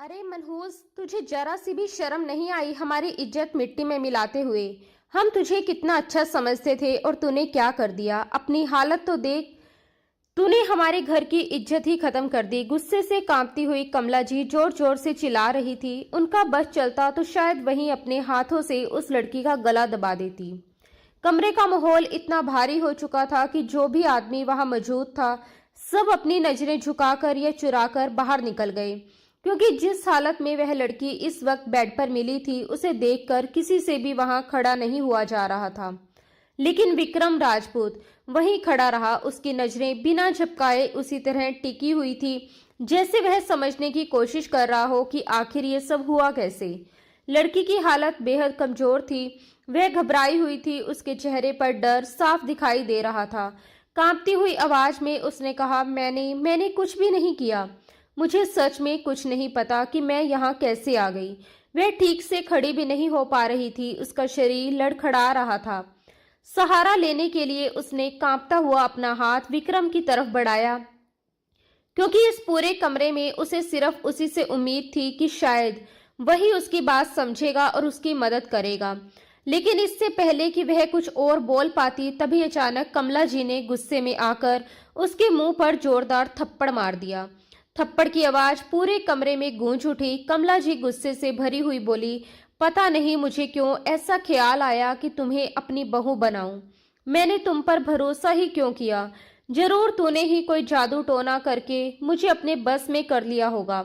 अरे मनहूस, तुझे जरा सी भी शर्म नहीं आई हमारी इज्जत मिट्टी में मिलाते हुए। हम तुझे कितना अच्छा समझते थे और तूने क्या कर दिया। अपनी हालत तो देख। तूने हमारे घर की इज्जत ही खत्म कर दी। गुस्से से कांपती हुई कमला जी जोर जोर से चिल्ला रही थी। उनका बस चलता तो शायद वहीं अपने हाथों से उस लड़की का गला दबा देती। कमरे का माहौल इतना भारी हो चुका था कि जो भी आदमी वहां मौजूद था सब अपनी नजरें झुकाकर या चुराकर बाहर निकल गए, क्योंकि जिस हालत में वह लड़की इस वक्त बेड पर मिली थी उसे देखकर किसी से भी वहां खड़ा नहीं हुआ जा रहा था। लेकिन विक्रम राजपूत वहीं खड़ा रहा। उसकी नजरें बिना झपकाए उसी तरह टिकी हुई थी, जैसे वह समझने की कोशिश कर रहा हो कि आखिर ये सब हुआ कैसे। लड़की की हालत बेहद कमजोर थी। वह घबराई हुई थी। उसके चेहरे पर डर साफ दिखाई दे रहा था। कांपती हुई आवाज में उसने कहा, मैंने कुछ भी नहीं किया। मुझे सच में कुछ नहीं पता कि मैं यहाँ कैसे आ गई। वह ठीक से खड़ी भी नहीं हो पा रही थी। उसका शरीर लड़खड़ा रहा था। सहारा लेने के लिए उसने कांपता हुआ अपना हाथ विक्रम की तरफ बढ़ाया, क्योंकि इस पूरे कमरे में उसे सिर्फ उसी से उम्मीद थी कि शायद वही उसकी बात समझेगा और उसकी मदद करेगा। लेकिन इससे पहले कि वह कुछ और बोल पाती, तभी अचानक कमला जी ने गुस्से में आकर उसके मुंह पर जोरदार थप्पड़ मार दिया। थप्पड़ की आवाज पूरे कमरे में गूंज उठी। कमला जी गुस्से से भरी हुई बोली, पता नहीं मुझे क्यों ऐसा ख्याल आया कि तुम्हें अपनी बहू बनाऊं। मैंने तुम पर भरोसा ही क्यों किया। जरूर तूने ही कोई जादू टोना करके मुझे अपने बस में कर लिया होगा,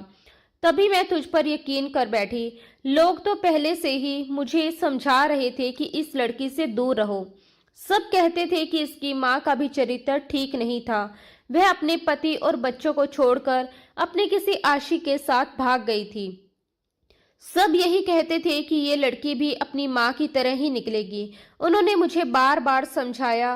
तभी मैं तुझ पर यकीन कर बैठी। लोग तो पहले से ही मुझे समझा रहे थे कि इस लड़की से दूर रहो। सब कहते थे कि इसकी माँ का भी चरित्र ठीक नहीं था। वह अपने पति और बच्चों को छोड़कर अपने किसी आशिक के साथ भाग गई थी। सब यही कहते थे कि ये लड़की भी अपनी माँ की तरह ही निकलेगी। उन्होंने मुझे बार बार समझाया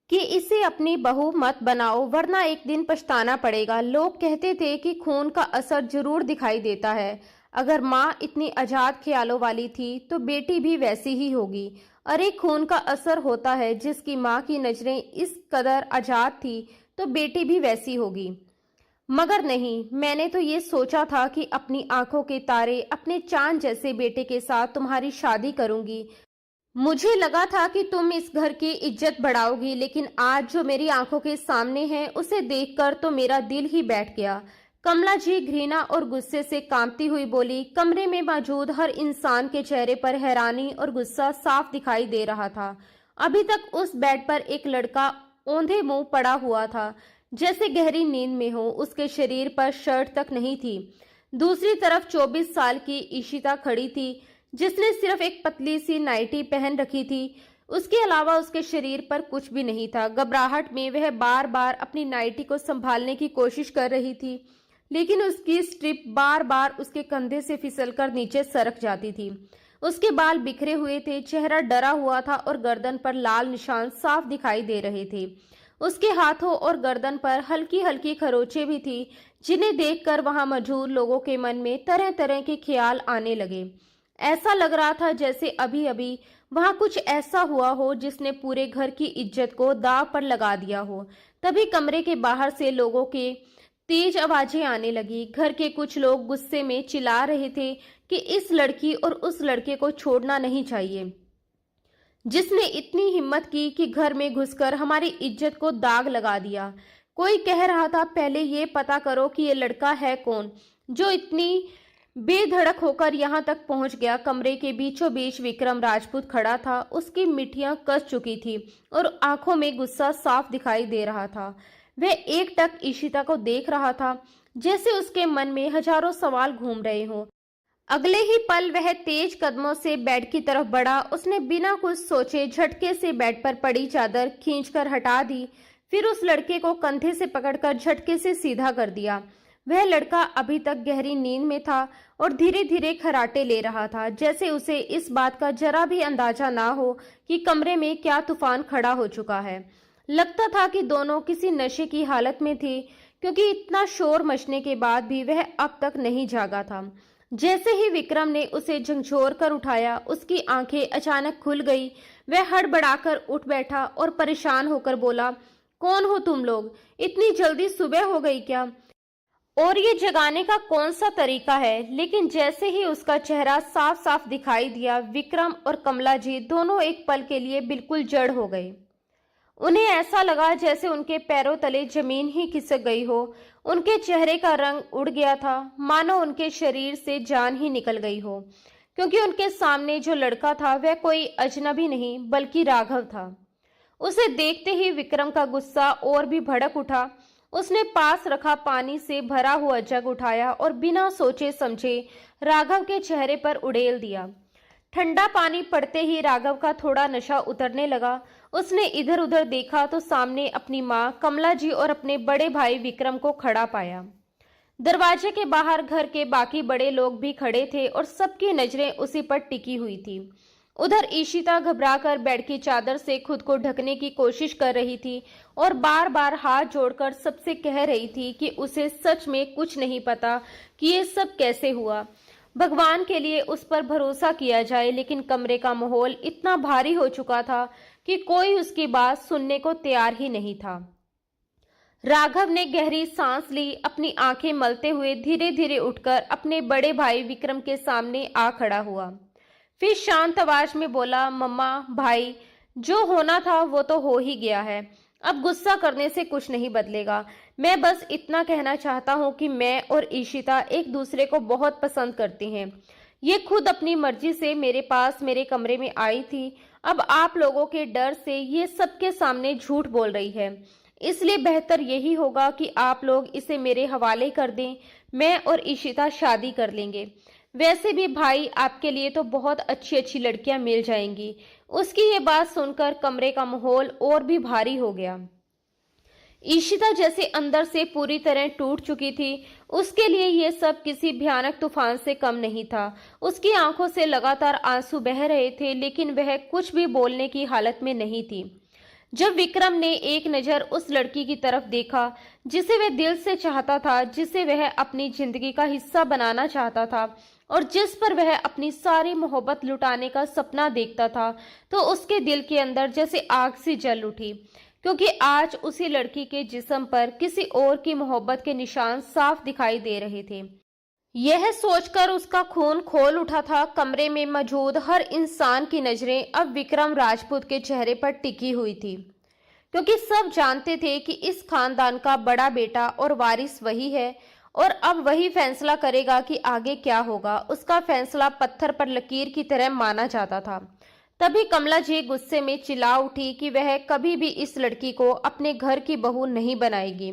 कि इसे अपनी बहू मत बनाओ, वरना एक दिन पछताना पड़ेगा। लोग कहते थे कि खून का असर जरूर दिखाई देता है। अगर माँ इतनी आजाद ख्यालों वाली थी तो बेटी भी वैसी ही होगी। अरे खून का असर होता है। जिसकी माँ की नजरें इस कदर आजाद थी तो बेटी भी वैसी होगी। मगर नहीं, मैंने तो ये सोचा था कि अपनी आंखों के तारे, अपने चांद जैसे बेटे के साथ तुम्हारी शादी करूंगी। मुझे लगा था कि तुम इस घर की इज्जत बढ़ाओगी, लेकिन आज जो मेरी आंखों के सामने है उसे देखकर तो मेरा दिल ही बैठ गया। कमला जी घृणा और गुस्से से कांपती हुई बोली। कमरे में मौजूद हर इंसान के चेहरे पर हैरानी और गुस्सा साफ दिखाई दे रहा था। अभी तक उस बेड पर एक लड़का औंधे मुंह पड़ा हुआ था, जैसे गहरी नींद में हो। उसके शरीर पर शर्ट तक नहीं थी। दूसरी तरफ 24 साल की ईशिता खड़ी थी, जिसने सिर्फ एक पतली सी नाइटी पहन रखी थी। उसके अलावा उसके शरीर पर कुछ भी नहीं था। घबराहट में वह बार बार अपनी नाइटी को संभालने की कोशिश कर रही थी, लेकिन उसकी स्ट्रिप बार बार उसके कंधे से फिसलकर नीचे सरक जाती थी। उसके बाल बिखरे हुए थे, चेहरा डरा हुआ था और गर्दन पर लाल निशान साफ दिखाई दे रहे थे। उसके हाथों और गर्दन पर हल्की हल्की खरोंचें भी थी, जिन्हें देखकर वहां मौजूद लोगों के मन में तरह तरह के ख्याल आने लगे। ऐसा लग रहा था जैसे अभी अभी वहां कुछ ऐसा हुआ हो जिसने पूरे घर की इज्जत को दांव पर लगा दिया हो। तभी कमरे के बाहर से लोगों के तेज आवाजें आने लगी। घर के कुछ लोग गुस्से में चिल्ला रहे थे कि इस लड़की और उस लड़के को छोड़ना नहीं चाहिए, जिसने इतनी हिम्मत की कि घर में घुसकर हमारी इज्जत को दाग लगा दिया। कोई कह रहा था, पहले ये पता करो कि ये लड़का है कौन, जो इतनी बेधड़क होकर यहाँ तक पहुंच गया। कमरे के बीचों बीच विक्रम राजपूत खड़ा था। उसकी मिठियां कस चुकी थी और आंखों में गुस्सा साफ दिखाई दे रहा था। वह एकटक ईशिता को देख रहा था, जैसे उसके मन में हजारों सवाल घूम रहे हों। अगले ही पल वह तेज कदमों से बेड की तरफ बढ़ा। उसने बिना कुछ सोचे झटके से बेड पर पड़ी चादर खींचकर हटा दी, फिर उस लड़के को कंधे से पकड़कर झटके से सीधा कर दिया। वह लड़का अभी तक गहरी नींद में था और धीरे धीरे खर्राटे ले रहा था, जैसे उसे इस बात का जरा भी अंदाजा ना हो कि कमरे में क्या तूफान खड़ा हो चुका है। लगता था कि दोनों किसी नशे की हालत में थे, क्योंकि इतना शोर मचने के बाद भी वह अब तक नहीं जागा था। जैसे ही विक्रम ने उसे झंझोर कर उठाया, उसकी आंखें अचानक खुल गई। वह हड़बड़ाकर उठ बैठा और परेशान होकर बोला, कौन हो तुम लोग? इतनी जल्दी सुबह हो गई क्या? और ये जगाने का कौन सा तरीका है। लेकिन जैसे ही उसका चेहरा साफ साफ दिखाई दिया, विक्रम और कमला जी दोनों एक पल के लिए बिल्कुल जड़ हो गए। उन्हें ऐसा लगा जैसे उनके पैरों तले जमीन ही खिसक गई हो। उनके चेहरे का रंग उड़ गया था, मानो उनके शरीर से जान ही निकल गई हो, क्योंकि उनके सामने जो लड़का था वह कोई अजनबी नहीं बल्कि राघव था। उसे देखते ही विक्रम का गुस्सा और भी भड़क उठा। उसने पास रखा पानी से भरा हुआ जग उठाया और बिना सोचे समझे राघव के चेहरे पर उड़ेल दिया। ठंडा पानी पड़ते ही राघव का थोड़ा नशा उतरने लगा। उसने इधर उधर देखा तो सामने अपनी माँ कमला जी और अपने बड़े भाई विक्रम को खड़ा पाया। दरवाजे के बाहर घर के बाकी बड़े लोग भी खड़े थे और सबकी नजरें उसी पर टिकी हुई थी। उधर ईशिता घबराकर बेड की चादर से खुद को ढकने की कोशिश कर रही थी और बार बार हाथ जोड़कर सबसे कह रही थी कि उसे सच में कुछ नहीं पता कि ये सब कैसे हुआ। भगवान के लिए उस पर भरोसा किया जाए, लेकिन कमरे का माहौल इतना भारी हो चुका था कि कोई उसकी बात सुनने को तैयार ही नहीं था। राघव ने गहरी सांस ली, अपनी आंखें मलते हुए धीरे धीरे उठकर अपने बड़े भाई विक्रम के सामने आ खड़ा हुआ। फिर शांत आवाज में बोला, मम्मा, भाई, जो होना था वो तो हो ही गया है। अब गुस्सा करने से कुछ नहीं बदलेगा। मैं बस इतना कहना चाहता हूँ कि मैं और ईशिता एक दूसरे को बहुत पसंद करती हैं। ये खुद अपनी मर्जी से मेरे पास मेरे कमरे में आई थी। अब आप लोगों के डर से ये सबके सामने झूठ बोल रही है, इसलिए बेहतर यही होगा कि आप लोग इसे मेरे हवाले कर दें। मैं और ईशिता शादी कर लेंगे। वैसे भी भाई, आपके लिए तो बहुत अच्छी अच्छी लड़कियां मिल जाएंगी। उसकी ये बात सुनकर कमरे का माहौल और भी भारी हो गया। ईशिता जैसे अंदर से पूरी तरह टूट चुकी थी। उसके लिए ये सब किसी भयानक तूफान से कम नहीं था। उसकी आंखों से लगातार आंसू बह रहे थे, लेकिन वह कुछ भी बोलने की हालत में नहीं थी। जब विक्रम ने एक नज़र उस लड़की की तरफ देखा जिसे वह दिल से चाहता था, जिसे वह अपनी जिंदगी का हिस्सा बनाना चाहता था और जिस पर वह अपनी सारी मोहब्बत लुटाने का सपना देखता था, तो उसके दिल के अंदर जैसे आग सी जल उठी, क्योंकि आज उसी लड़की के जिस्म पर किसी और की मोहब्बत के निशान साफ दिखाई दे रहे थे। यह सोचकर उसका खून खोल उठा था। कमरे में मौजूद हर इंसान की नजरें अब विक्रम राजपूत के चेहरे पर टिकी हुई थी, क्योंकि सब जानते थे कि इस खानदान का बड़ा बेटा और वारिस वही है और अब वही फैसला करेगा कि आगे क्या होगा। उसका फैसला पत्थर पर लकीर की तरह माना जाता था। तभी कमला जी गुस्से में चिल्ला उठी कि वह कभी भी इस लड़की को अपने घर की बहू नहीं बनाएगी।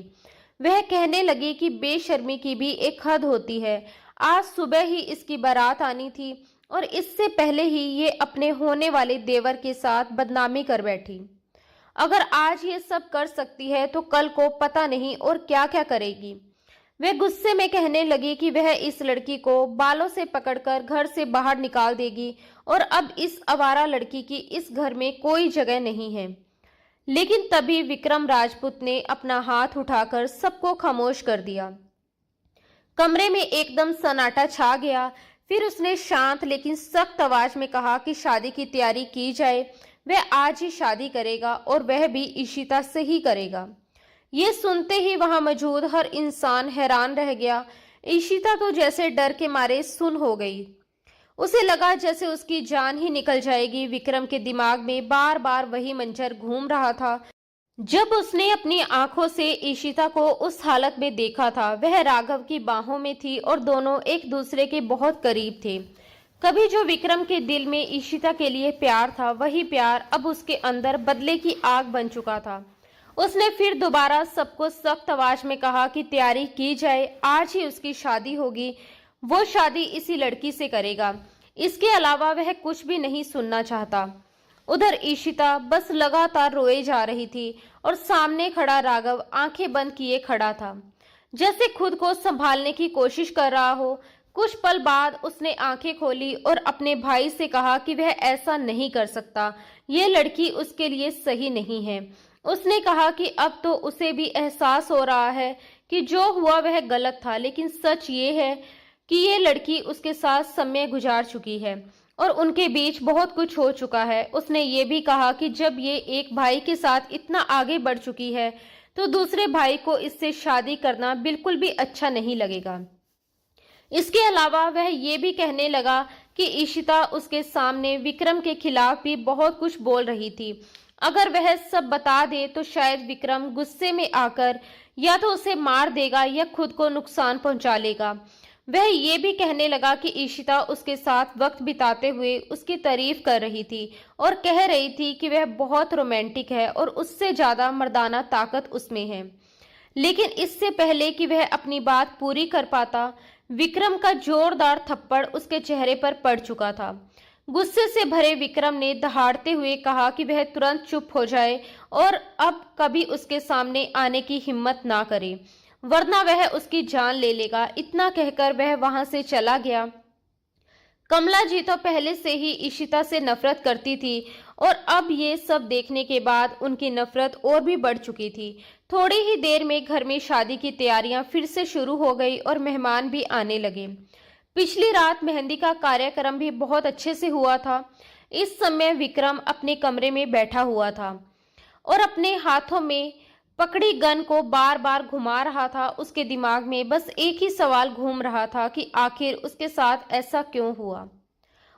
वह कहने लगी कि बेशर्मी की भी एक हद होती है। आज सुबह ही इसकी बारात आनी थी और इससे पहले ही ये अपने होने वाले देवर के साथ बदनामी कर बैठी। अगर आज ये सब कर सकती है तो कल को पता नहीं और क्या क्या करेगी। वह गुस्से में कहने लगी कि वह इस लड़की को बालों से पकड़कर घर से बाहर निकाल देगी और अब इस आवारा लड़की की इस घर में कोई जगह नहीं है। लेकिन तभी विक्रम राजपूत ने अपना हाथ उठाकर सबको खामोश कर दिया। कमरे में एकदम सन्नाटा छा गया। फिर उसने शांत लेकिन सख्त आवाज में कहा कि शादी की तैयारी की जाए। वह आज ही शादी करेगा और वह भी ईशिता से ही करेगा। ये सुनते ही वहां मौजूद हर इंसान हैरान रह गया। ईशिता तो जैसे डर के मारे सुन्न हो गई। उसे लगा जैसे उसकी जान ही निकल जाएगी। विक्रम के दिमाग में बार बार वही मंजर घूम रहा था जब उसने अपनी आंखों से ईशिता को उस हालत में देखा था। वह राघव की बाहों में थी और दोनों एक दूसरे के बहुत करीब थे। कभी जो विक्रम के दिल में ईशिता के लिए प्यार था, वही प्यार अब उसके अंदर बदले की आग बन चुका था। उसने फिर दोबारा सबको सख्त आवाज में कहा कि तैयारी की जाए, आज ही उसकी शादी होगी। वो शादी इसी लड़की से करेगा, इसके अलावा वह कुछ भी नहीं सुनना चाहता। उधर ईशिता बस लगातार रोए जा रही थी और सामने खड़ा राघव आंखें बंद किए खड़ा था, जैसे खुद को संभालने की कोशिश कर रहा हो। कुछ पल बाद उसने आंखें खोली और अपने भाई से कहा कि वह ऐसा नहीं कर सकता, ये लड़की उसके लिए सही नहीं है। उसने कहा कि अब तो उसे भी एहसास हो रहा है कि जो हुआ वह गलत था, लेकिन सच ये है कि ये लड़की उसके साथ समय गुजार चुकी है और उनके बीच बहुत कुछ हो चुका है। उसने ये भी कहा कि जब ये एक भाई के साथ इतना आगे बढ़ चुकी है तो दूसरे भाई को इससे शादी करना बिल्कुल भी अच्छा नहीं लगेगा। इसके अलावा वह ये भी कहने लगा कि ईशिता उसके सामने विक्रम के खिलाफ भी बहुत कुछ बोल रही थी। अगर वह सब बता दे तो शायद विक्रम गुस्से में आकर या तो उसे मार देगा या खुद को नुकसान पहुंचा लेगा। वह ये भी कहने लगा कि ईशिता उसके साथ वक्त बिताते हुए उसकी तारीफ कर रही थी और कह रही थी कि वह बहुत रोमांटिक है और उससे ज्यादा मर्दाना ताकत उसमें है। लेकिन इससे पहले कि वह अपनी बात पूरी कर पाता, विक्रम का जोरदार थप्पड़ उसके चेहरे पर पड़ चुका था। गुस्से से भरे विक्रम ने दहाड़ते हुए कहा कि वह तुरंत चुप हो जाए और अब कभी उसके सामने आने की हिम्मत ना करे, वरना वह उसकी जान ले लेगा। इतना कहकर वह वहां से चला गया। कमला जी तो पहले से ही ईशिता से नफरत करती थी और अब ये सब देखने के बाद उनकी नफरत और भी बढ़ चुकी थी। थोड़ी ही देर में घर में शादी की तैयारियां फिर से शुरू हो गई और मेहमान भी आने लगे। पिछली रात मेहंदी का कार्यक्रम भी बहुत अच्छे से हुआ था। इस समय विक्रम अपने कमरे में बैठा हुआ था और अपने हाथों में पकड़ी गन को बार बार घुमा रहा था। उसके दिमाग में बस एक ही सवाल घूम रहा था कि आखिर उसके साथ ऐसा क्यों हुआ।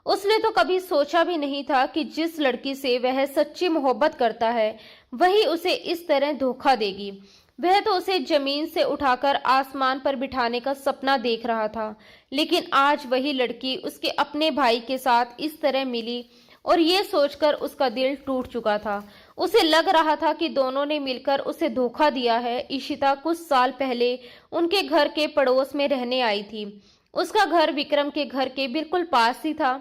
उसने तो कभी सोचा भी नहीं था कि जिस लड़की से वह सच्ची मोहब्बत करता है वही उसे इस तरह धोखा देगी। वह तो उसे जमीन से उठाकर आसमान पर बिठाने का सपना देख रहा था, लेकिन आज वही लड़की उसके अपने भाई के साथ इस तरह मिली और ये सोचकर उसका दिल टूट चुका था। उसे लग रहा था कि दोनों ने मिलकर उसे धोखा दिया है। ईशिता कुछ साल पहले उनके घर के पड़ोस में रहने आई थी। उसका घर विक्रम के घर के बिल्कुल पास ही था।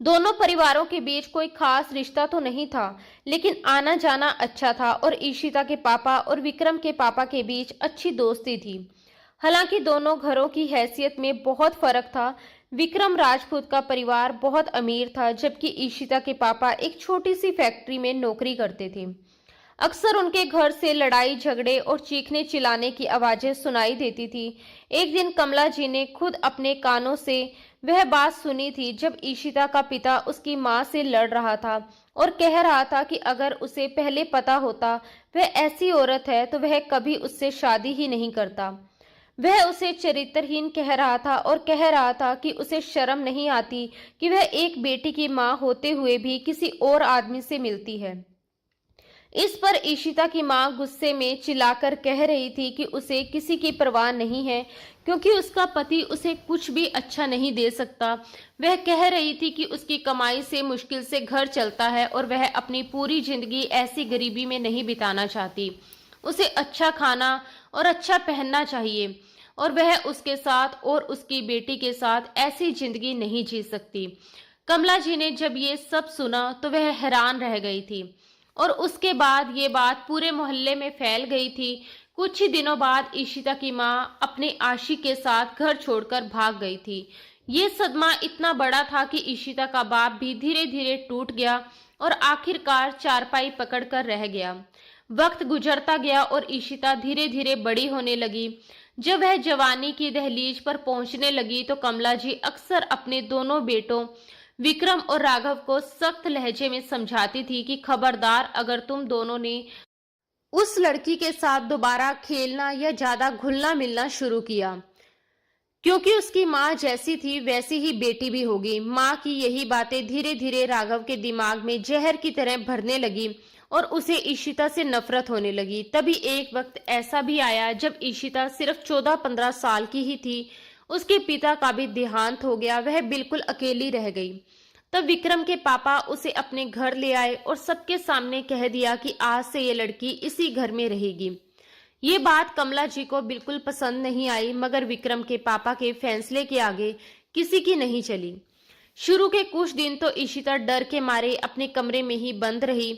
दोनों परिवारों के बीच कोई खास रिश्ता तो नहीं था, लेकिन आना जाना अच्छा था और ईशिता के पापा और विक्रम के पापा के बीच अच्छी दोस्ती थी। हालांकि दोनों घरों की हैसियत में बहुत फर्क था। विक्रम राजपूत का परिवार बहुत अमीर था, जबकि ईशिता के पापा एक छोटी सी फैक्ट्री में नौकरी करते थे। अक्सर उनके घर से लड़ाई झगड़े और चीखने चिल्लाने की आवाजें सुनाई देती थी। एक दिन कमला जी ने खुद अपने कानों से वह बात सुनी थी जब ईशिता का पिता उसकी मां से लड़ रहा था और कह रहा था कि अगर उसे पहले पता होता वह ऐसी औरत है तो वह कभी उससे शादी ही नहीं करता। वह उसे चरित्रहीन कह रहा था और कह रहा था कि उसे शर्म नहीं आती कि वह एक बेटी की मां होते हुए भी किसी और आदमी से मिलती है। इस पर ईशिता की मां गुस्से में चिल्लाकर कह रही थी कि उसे किसी की परवाह नहीं है, क्योंकि उसका पति उसे कुछ भी अच्छा नहीं दे सकता। वह कह रही थी कि उसकी कमाई से मुश्किल से घर चलता है और वह अपनी पूरी जिंदगी ऐसी गरीबी में नहीं बिताना चाहती। उसे अच्छा खाना और अच्छा पहनना चाहिए और वह उसके साथ और उसकी बेटी के साथ ऐसी जिंदगी नहीं जी सकती। कमला जी ने जब ये सब सुना तो वह हैरान रह गई थी और उसके बाद ये बात पूरे मोहल्ले में फैल गई थी। कुछ ही दिनों बाद ईशिता की मां अपने आशिक के साथ घर छोड़कर भाग गई थी। ये सदमा इतना बड़ा था कि ईशिता का बाप भी धीरे धीरे टूट गया और आखिरकार चारपाई पकड़कर रह गया। वक्त गुजरता गया और ईशिता धीरे धीरे बड़ी होने लगी। जब वह जवानी की दहलीज पर पहुंचने लगी तो कमला जी अक्सर अपने दोनों बेटों विक्रम और राघव को सख्त लहजे में समझाती थी कि खबरदार, अगर तुम दोनों ने उस लड़की के साथ दोबारा खेलना या ज्यादा घुलना मिलना शुरू किया, क्योंकि उसकी माँ जैसी थी वैसी ही बेटी भी होगी। माँ की यही बातें धीरे धीरे राघव के दिमाग में जहर की तरह भरने लगी और उसे ईशिता से नफरत होने लगी। तभी एक वक्त ऐसा भी आया जब ईशिता सिर्फ 14-15 साल की ही थी। उसके पिता का भी देहांत हो गया, वह बिल्कुल अकेली रह गई। तब विक्रम के पापा उसे अपने घर ले आए और सबके सामने कह दिया कि आज से ये लड़की इसी घर में रहेगी। ये बात कमला जी को बिल्कुल पसंद नहीं आई, मगर विक्रम के पापा के फैसले के आगे किसी की नहीं चली। शुरू के कुछ दिन तो ईशिता डर के मारे अपने कमरे में ही बंद रही,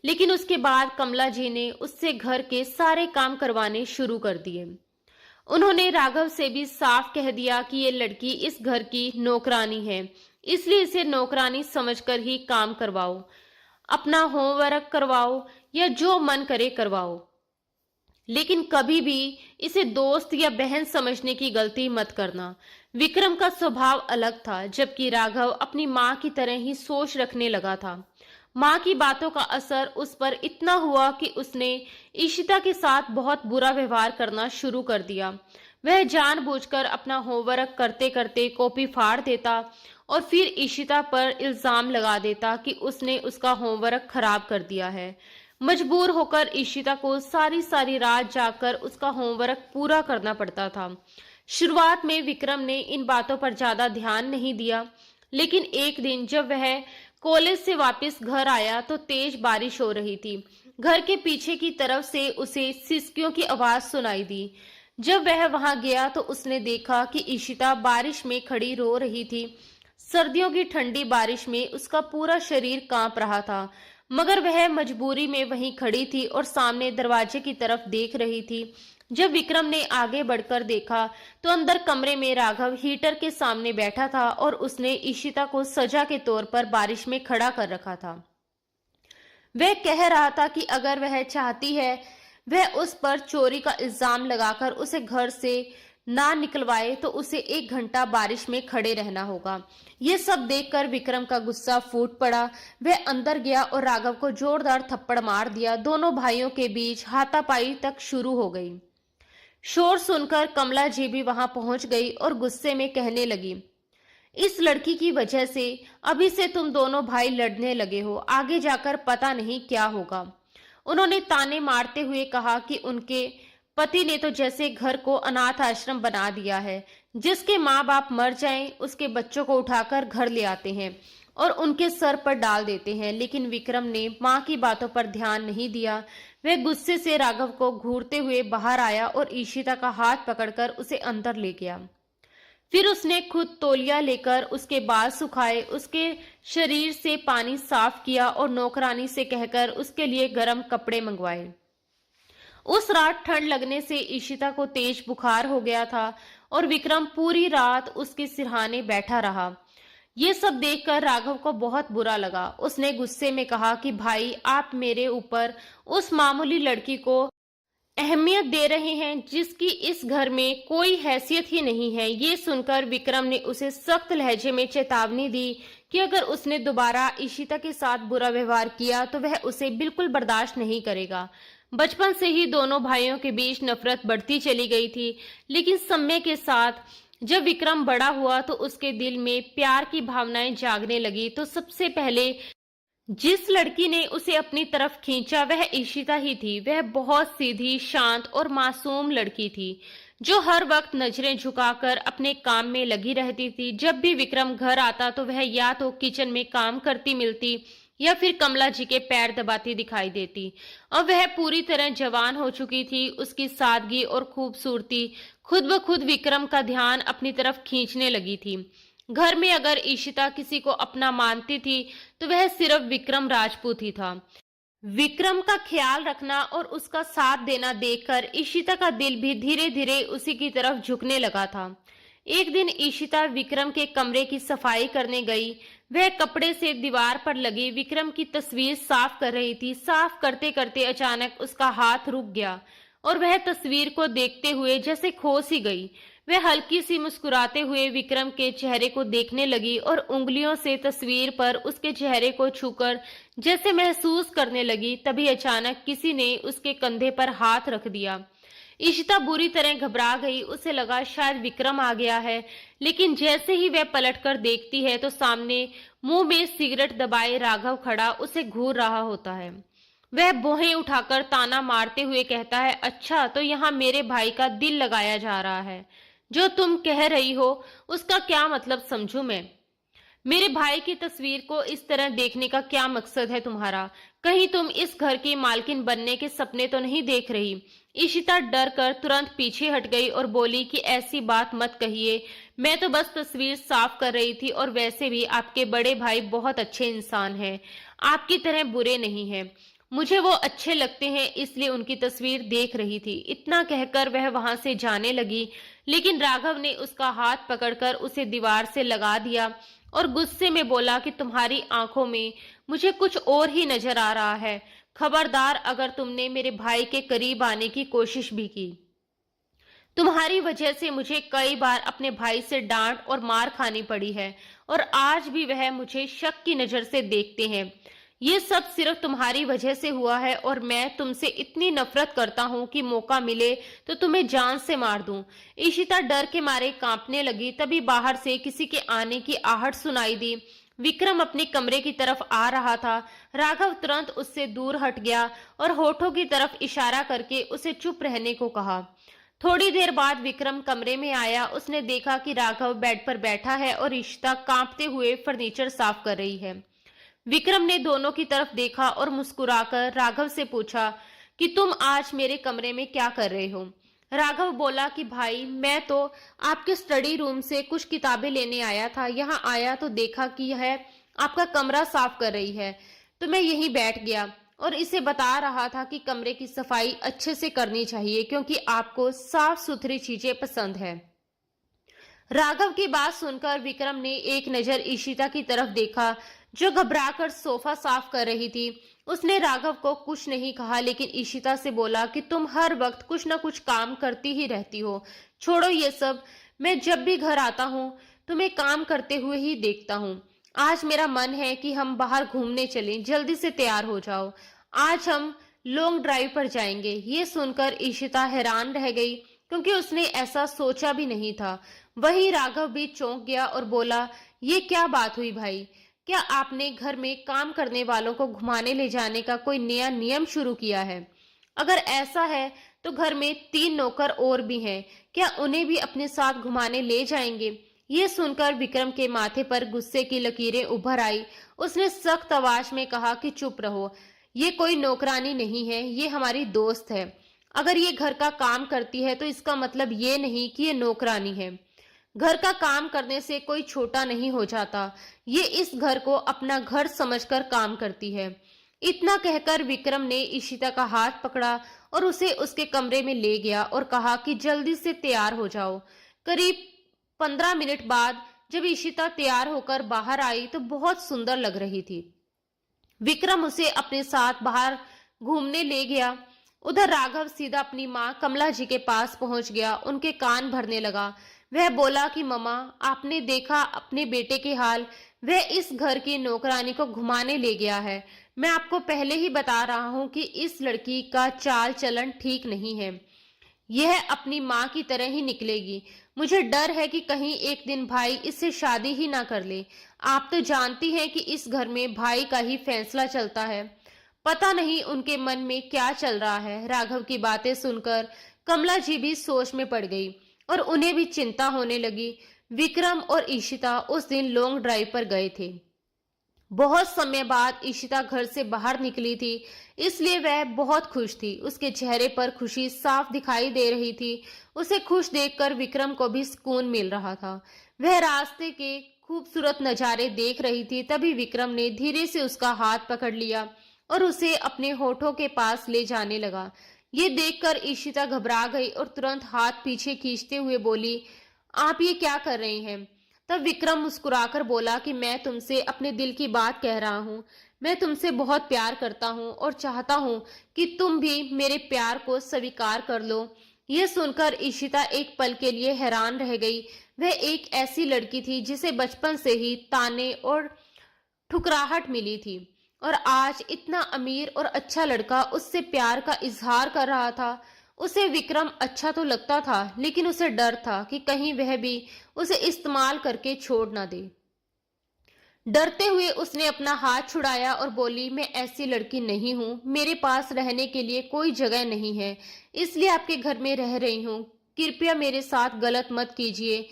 लेकिन उसके बाद कमला जी ने उससे घर के सारे काम करवाने शुरू कर दिए। उन्होंने राघव से भी साफ कह दिया कि ये लड़की इस घर की नौकरानी है, इसलिए इसे नौकरानी समझकर ही काम करवाओ, अपना होमवर्क करवाओ या जो मन करे करवाओ, लेकिन कभी भी इसे दोस्त या बहन समझने की गलती मत करना। विक्रम का स्वभाव अलग था, जबकि राघव अपनी माँ की तरह ही सोच रखने लगा था। माँ की बातों का असर उस पर इतना हुआ कि उसने ईशिता के साथ बहुत बुरा व्यवहार करना शुरू कर दिया। वह जानबूझकर अपना होमवर्क करते करते कॉपी फाड़ देता और फिर ईशिता पर इल्जाम लगा देता कि उसने उसका होमवर्क खराब कर दिया है। मजबूर होकर ईशिता को सारी सारी रात जाकर उसका होमवर्क पूरा करना पड़ता था। शुरुआत में विक्रम ने इन बातों पर ज्यादा ध्यान नहीं दिया, लेकिन एक दिन जब वह कॉलेज से वापस घर आया तो तेज बारिश हो रही थी। घर के पीछे की तरफ से उसे सिसकियों की आवाज सुनाई दी। जब वह वहां गया तो उसने देखा कि ईशिता बारिश में खड़ी रो रही थी। सर्दियों की ठंडी बारिश में उसका पूरा शरीर कांप रहा था, मगर वह मजबूरी में वहीं खड़ी थी और सामने दरवाजे की तरफ देख रही थी। जब विक्रम ने आगे बढ़कर देखा तो अंदर कमरे में राघव हीटर के सामने बैठा था और उसने ईशिता को सजा के तौर पर बारिश में खड़ा कर रखा था। वह कह रहा था कि अगर वह चाहती है वह उस पर चोरी का इल्जाम लगाकर उसे घर से ना निकलवाए तो उसे 1 घंटा बारिश में खड़े रहना होगा। ये सब देखकर विक्रम का गुस्सा फूट पड़ा। वह अंदर गया और राघव को जोरदार थप्पड़ मार दिया। दोनों भाइयों के बीच हाथापाई तक शुरू हो गई। शोर सुनकर कमला जी भी वहां पहुंच गई और गुस्से में कहने लगी, इस लड़की की वजह से अभी से तुम दोनों भाई लड़ने लगे हो, आगे जाकर पता नहीं क्या होगा। उन्होंने ताने मारते हुए कहा कि उनके पति ने तो जैसे घर को अनाथ आश्रम बना दिया है। जिसके माँ बाप मर जाएं, उसके बच्चों को उठाकर घर ले आते हैं और उनके सर पर डाल देते हैं। लेकिन विक्रम ने माँ की बातों पर ध्यान नहीं दिया। वह गुस्से से राघव को घूरते हुए बाहर आया और ईशिता का हाथ पकड़कर उसे अंदर ले गया। फिर उसने खुद तौलिया लेकर उसके बाल सुखाए, उसके शरीर से पानी साफ किया और नौकरानी से कहकर उसके लिए गर्म कपड़े मंगवाए। उस रात ठंड लगने से ईशिता को तेज बुखार हो गया था और विक्रम पूरी रात उसके सिरहाने बैठा रहा। ये सब देखकर राघव को बहुत बुरा लगा। उसने गुस्से में कहा कि भाई, आप मेरे ऊपर उस मामूली लड़की को अहमियत दे रहे हैं जिसकी इस घर में कोई हैसियत ही नहीं है। ये सुनकर विक्रम ने उसे सख्त लहजे में चेतावनी दी कि अगर उसने दोबारा ईशिता के साथ बुरा व्यवहार किया तो वह उसे बिल्कुल बर्दाश्त नहीं करेगा। बचपन से ही दोनों भाइयों के बीच नफरत बढ़ती चली गई थी, लेकिन समय के साथ जब विक्रम बड़ा हुआ तो उसके दिल में प्यार की भावनाएं जागने लगी। तो सबसे पहले जिस लड़की ने उसे अपनी तरफ खींचा वह ईशिता ही थी। वह बहुत सीधी, शांत और मासूम लड़की थी जो हर वक्त नजरें झुकाकर अपने काम में लगी रहती थी। जब भी विक्रम घर आता तो वह या तो किचन में काम करती मिलती या फिर कमला जी के पैर दबाती दिखाई देती। अब वह पूरी तरह जवान हो चुकी थी। उसकी सादगी और खूबसूरती खुद ब खुद विक्रम का ध्यान अपनी तरफ खींचने लगी थी। घर में अगर ईशिता किसी को अपना मानती थी तो वह सिर्फ विक्रम राजपूत ही था। विक्रम का ख्याल रखना और उसका साथ देना देखकर ईशिता का दिल भी धीरे धीरे उसी की तरफ झुकने लगा था। एक दिन ईशिता विक्रम के कमरे की सफाई करने गई। वह कपड़े से दीवार पर लगी विक्रम की तस्वीर साफ कर रही थी। साफ करते करते अचानक उसका हाथ रुक गया और वह तस्वीर को देखते हुए जैसे खो सी गई। वह हल्की सी मुस्कुराते हुए विक्रम के चेहरे को देखने लगी और उंगलियों से तस्वीर पर उसके चेहरे को छूकर जैसे महसूस करने लगी। तभी अचानक किसी ने उसके कंधे पर हाथ रख दिया। ईशिता बुरी तरह घबरा गई। उसे लगा शायद विक्रम आ गया है, लेकिन जैसे ही वह पलटकर देखती है तो सामने मुंह में सिगरेट दबाए राघव खड़ा उसे घूर रहा होता है। वह भौहें उठाकर ताना मारते हुए कहता है, अच्छा तो यहाँ मेरे भाई का दिल लगाया जा रहा है। जो तुम कह रही हो उसका क्या मतलब समझूं मैं? मेरे भाई की तस्वीर को इस तरह देखने का क्या मकसद है तुम्हारा? कहीं तुम इस घर की मालकिन बनने के सपने तो नहीं देख रही? ईशिता डर कर तुरंत पीछे हट गई और बोली कि ऐसी बात मत कहिए, मैं तो बस तस्वीर साफ कर रही थी और वैसे भी आपके बड़े भाई बहुत अच्छे इंसान हैं, आपकी तरह बुरे नहीं हैं। मुझे वो अच्छे लगते हैं इसलिए उनकी तस्वीर देख रही थी। इतना कहकर वह वहां से जाने लगी, लेकिन राघव ने उसका हाथ पकड़कर उसे दीवार से लगा दिया और गुस्से में बोला कि तुम्हारी आंखों में मुझे कुछ और ही नजर आ रहा है। खबरदार अगर तुमने मेरे भाई के करीब आने की कोशिश भी की। तुम्हारी वजह से मुझे कई बार अपने भाई से डांट और मार खानी पड़ी है और आज भी वह मुझे शक की नजर से देखते हैं। ये सब सिर्फ तुम्हारी वजह से हुआ है और मैं तुमसे इतनी नफरत करता हूँ कि मौका मिले तो तुम्हें जान से मार दूं। इशिता डर के मारे कांपने लगी। तभी बाहर से किसी के आने की आहट सुनाई दी। विक्रम अपने कमरे की तरफ आ रहा था। राघव तुरंत उससे दूर हट गया और होठों की तरफ इशारा करके उसे चुप रहने को कहा। थोड़ी देर बाद विक्रम कमरे में आया। उसने देखा कि राघव बेड पर बैठा है और इशिता कांपते हुए फर्नीचर साफ कर रही है। विक्रम ने दोनों की तरफ देखा और मुस्कुराकर राघव से पूछा कि तुम आज मेरे कमरे में क्या कर रहे हो। राघव बोला कि भाई, मैं तो आपके स्टडी रूम से कुछ किताबें लेने आया था। यहाँ आया तो देखा कि यह आपका कमरा साफ कर रही है, तो मैं यहीं बैठ गया और इसे बता रहा था कि कमरे की सफाई अच्छे से करनी चाहिए क्योंकि आपको साफ सुथरी चीजें पसंद है। राघव की बात सुनकर विक्रम ने एक नजर इशिता की तरफ देखा जो घबराकर सोफा साफ कर रही थी। उसने राघव को कुछ नहीं कहा लेकिन इशिता से बोला कि तुम हर वक्त कुछ न कुछ काम करती ही रहती हो। छोड़ो ये सब, मैं जब भी घर आता हूँ तुम्हें काम करते हुए ही देखता हूँ। आज मेरा मन है कि हम बाहर घूमने चलें। जल्दी से तैयार हो जाओ, आज हम लॉन्ग ड्राइव पर जाएंगे। ये सुनकर इशिता हैरान रह गई क्योंकि उसने ऐसा सोचा भी नहीं था। वहीं राघव भी चौंक गया और बोला, ये क्या बात हुई भाई? क्या आपने घर में काम करने वालों को घुमाने ले जाने का कोई नया नियम शुरू किया है? अगर ऐसा है तो घर में 3 नौकर और भी हैं, क्या उन्हें भी अपने साथ घुमाने ले जाएंगे? ये सुनकर विक्रम के माथे पर गुस्से की लकीरें उभर आई। उसने सख्त आवाज में कहा कि चुप रहो, ये कोई नौकरानी नहीं है, ये हमारी दोस्त है। अगर ये घर का काम करती है तो इसका मतलब ये नहीं कि ये नौकरानी है। घर का काम करने से कोई छोटा नहीं हो जाता। ये इस घर को अपना घर समझकर काम करती है। इतना कहकर विक्रम ने इशिता का हाथ पकड़ा और उसे उसके कमरे में ले गया और कहा कि जल्दी से तैयार हो जाओ। करीब 15 मिनट बाद जब इशिता तैयार होकर बाहर आई तो बहुत सुंदर लग रही थी। विक्रम उसे अपने साथ बाहर घूमने ले गया। उधर राघव सीधा अपनी माँ कमला जी के पास पहुंच गया। उनके कान भरने लगा। वह बोला कि मम्मा, आपने देखा अपने बेटे के हाल? वह इस घर की नौकरानी को घुमाने ले गया है। मैं आपको पहले ही बता रहा हूँ कि इस लड़की का चाल चलन ठीक नहीं है। यह अपनी माँ की तरह ही निकलेगी। मुझे डर है कि कहीं एक दिन भाई इससे शादी ही ना कर ले। आप तो जानती हैं कि इस घर में भाई का ही फैसला चलता है। पता नहीं उनके मन में क्या चल रहा है। राघव की बातें सुनकर कमला जी भी सोच में पड़ गई और उन्हें भी चिंता होने लगी। विक्रम और इशिता उस दिन लॉन्ग ड्राइव पर गए थे। बहुत समय बाद इशिता घर से बाहर निकली थी, इसलिए वह बहुत खुश थी। उसके चेहरे पर खुशी साफ दिखाई दे रही थी। उसे खुश देखकर विक्रम को भी सुकून मिल रहा था। वह रास्ते के खूबसूरत नजारे देख रही थी। तभी विक्रम ने धीरे से उसका हाथ पकड़ लिया और उसे अपने होठों के पास ले जाने लगा। ये देखकर इशिता घबरा गई और तुरंत हाथ पीछे खींचते हुए बोली, आप ये क्या कर रही हैं? तब विक्रम मुस्कुराकर बोला कि मैं तुमसे अपने दिल की बात कह रहा हूँ। मैं तुमसे बहुत प्यार करता हूँ और चाहता हूँ कि तुम भी मेरे प्यार को स्वीकार कर लो। यह सुनकर इशिता एक पल के लिए हैरान रह गई। वह एक ऐसी लड़की थी जिसे बचपन से ही ताने और ठुकराहट मिली थी और आज इतना अमीर और अच्छा लड़का उससे प्यार का इजहार कर रहा था। उसे विक्रम अच्छा तो लगता था लेकिन उसे डर था कि कहीं वह भी उसे इस्तेमाल करके छोड़ ना दे। डरते हुए उसने अपना हाथ छुड़ाया और बोली, मैं ऐसी लड़की नहीं हूँ। मेरे पास रहने के लिए कोई जगह नहीं है, इसलिए आपके घर में रह रही हूँ। कृपया मेरे साथ गलत मत कीजिए।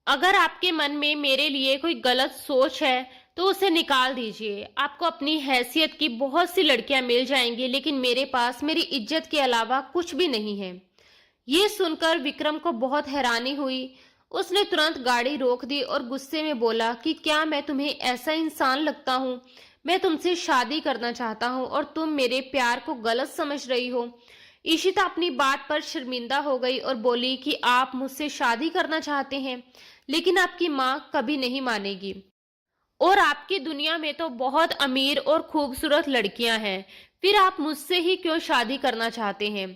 अगर आपके मन में मेरे लिए कोई गलत सोच है तो उसे निकाल दीजिए। आपको अपनी हैसियत की बहुत सी लड़कियां मिल जाएंगी लेकिन मेरे पास मेरी इज्जत के अलावा कुछ भी नहीं है। ये सुनकर विक्रम को बहुत हैरानी हुई। उसने तुरंत गाड़ी रोक दी और गुस्से में बोला कि क्या मैं तुम्हें ऐसा इंसान लगता हूँ? मैं तुमसे शादी करना चाहता हूँ और तुम मेरे प्यार को गलत समझ रही हो। इशिता अपनी बात पर शर्मिंदा हो गई और बोली कि आप मुझसे शादी करना चाहते हैं लेकिन आपकी माँ कभी नहीं मानेगी और आपकी दुनिया में तो बहुत अमीर और खूबसूरत लड़कियां हैं, फिर आप मुझसे ही क्यों शादी करना चाहते हैं?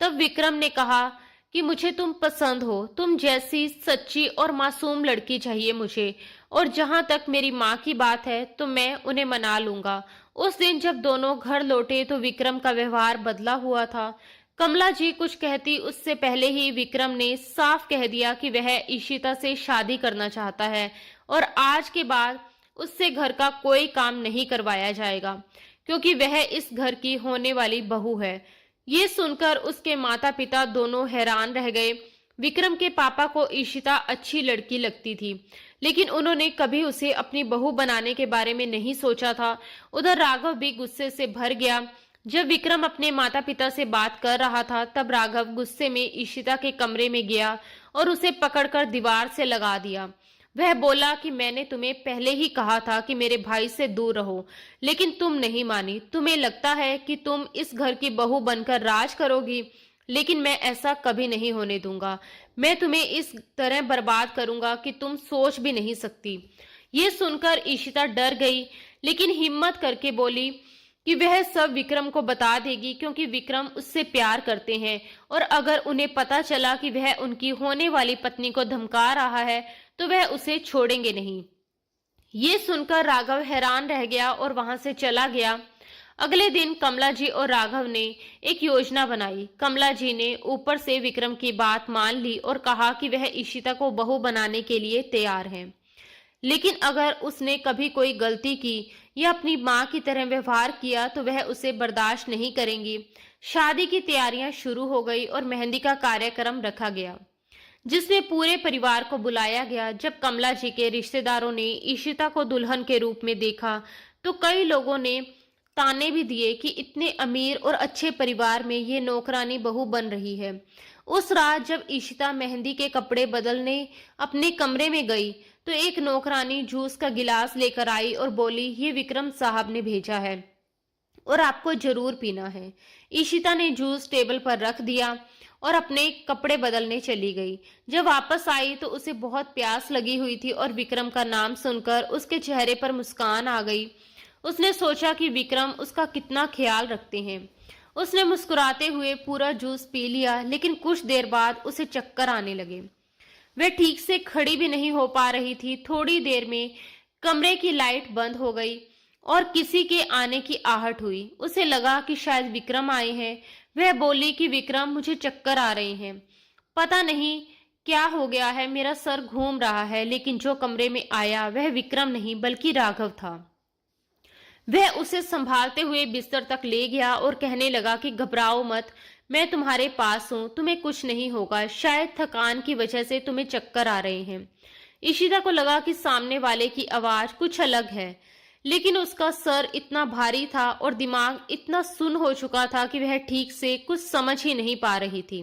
तब विक्रम ने कहा कि मुझे तुम पसंद हो, तुम जैसी सच्ची और मासूम लड़की चाहिए मुझे। और जहां तक मेरी माँ की बात है तो मैं उन्हें मना लूंगा। उस दिन जब दोनों घर लौटे तो विक्रम का व्यवहार बदला हुआ था। कमला जी कुछ कहती उससे पहले ही विक्रम ने साफ कह दिया कि वह ईशिता से शादी करना चाहता है और आज के बाद उससे घर का कोई काम नहीं करवाया जाएगा, क्योंकि वह इस घर की होने वाली बहू है। ये सुनकर उसके माता पिता दोनों हैरान रह गए। विक्रम के पापा को ईशिता अच्छी लड़की लगती थी, लेकिन उन्होंने कभी उसे अपनी बहू बनाने के बारे में नहीं सोचा था। उधर राघव भी गुस्से से भर गया। जब विक्रम अपने माता पिता से बात कर रहा था तब राघव गुस्से में ईशिता के कमरे में गया और उसे पकड़कर दीवार से लगा दिया। वह बोला कि मैंने तुम्हें पहले ही कहा था कि मेरे भाई से दूर रहो, लेकिन तुम नहीं मानी। तुम्हें लगता है कि तुम इस घर की बहू बनकर राज करोगी, लेकिन मैं ऐसा कभी नहीं होने दूंगा। मैं तुम्हें इस तरह बर्बाद करूंगा कि तुम सोच भी नहीं सकती। ये सुनकर ईशिता डर गई, लेकिन हिम्मत करके बोली कि वह सब विक्रम को बता देगी, क्योंकि विक्रम उससे प्यार करते हैं और अगर उन्हें पता चला कि वह उनकी होने वाली पत्नी को धमका रहा है तो वह उसे छोड़ेंगे नहीं। ये सुनकर राघव हैरान रह गया और वहां से चला गया। अगले दिन कमला जी और राघव ने एक योजना बनाई। कमला जी ने ऊपर से विक्रम की बात मान ली और कहा कि वह ईशिता को बहू बनाने के लिए तैयार है, लेकिन अगर उसने कभी कोई गलती की या अपनी माँ की तरह व्यवहार किया तो वह उसे बर्दाश्त नहीं करेंगी। शादी की तैयारियां शुरू हो गई और मेहंदी का कार्यक्रम रखा गया, जिसमें पूरे परिवार को बुलाया गया। जब कमला जी के रिश्तेदारों ने ईशिता को दुल्हन के रूप में देखा तो कई लोगों ने ताने भी दिए कि इतने अमीर और अच्छे परिवार में ये नौकरानी बहू बन रही है। उस रात जब ईशिता मेहंदी के कपड़े बदलने अपने कमरे में गई तो एक नौकरानी जूस का गिलास लेकर आई और बोली, ये विक्रम साहब ने भेजा है और आपको जरूर पीना है। ईशिता ने जूस टेबल पर रख दिया और अपने कपड़े बदलने चली गई। जब वापस आई तो उसे बहुत प्यास लगी हुई थी और विक्रम का नाम सुनकर उसके चेहरे पर मुस्कान आ गई। उसने सोचा कि विक्रम उसका कितना ख्याल रखते हैं। उसने मुस्कुराते हुए पूरा जूस पी लिया, लेकिन कुछ देर बाद उसे चक्कर आने लगे। वह ठीक से खड़ी भी नहीं हो पा रही थी। थोड़ी देर में कमरे की लाइट बंद हो गई और किसी के आने की आहट हुई। उसे लगा कि शायद विक्रम आए हैं। वह बोली कि विक्रम, मुझे चक्कर आ रहे हैं, पता नहीं क्या हो गया है, मेरा सर घूम रहा है। लेकिन जो कमरे में आया वह विक्रम नहीं बल्कि राघव था। वह उसे संभालते हुए बिस्तर तक ले गया और कहने लगा कि घबराओ मत, मैं तुम्हारे पास हूं, तुम्हें कुछ नहीं होगा। शायद थकान की वजह से तुम्हें चक्कर आ रहे हैं। ईशिता को लगा कि सामने वाले की आवाज कुछ अलग है, लेकिन उसका सर इतना भारी था और दिमाग इतना सुन्न हो चुका था कि वह ठीक से कुछ समझ ही नहीं पा रही थी।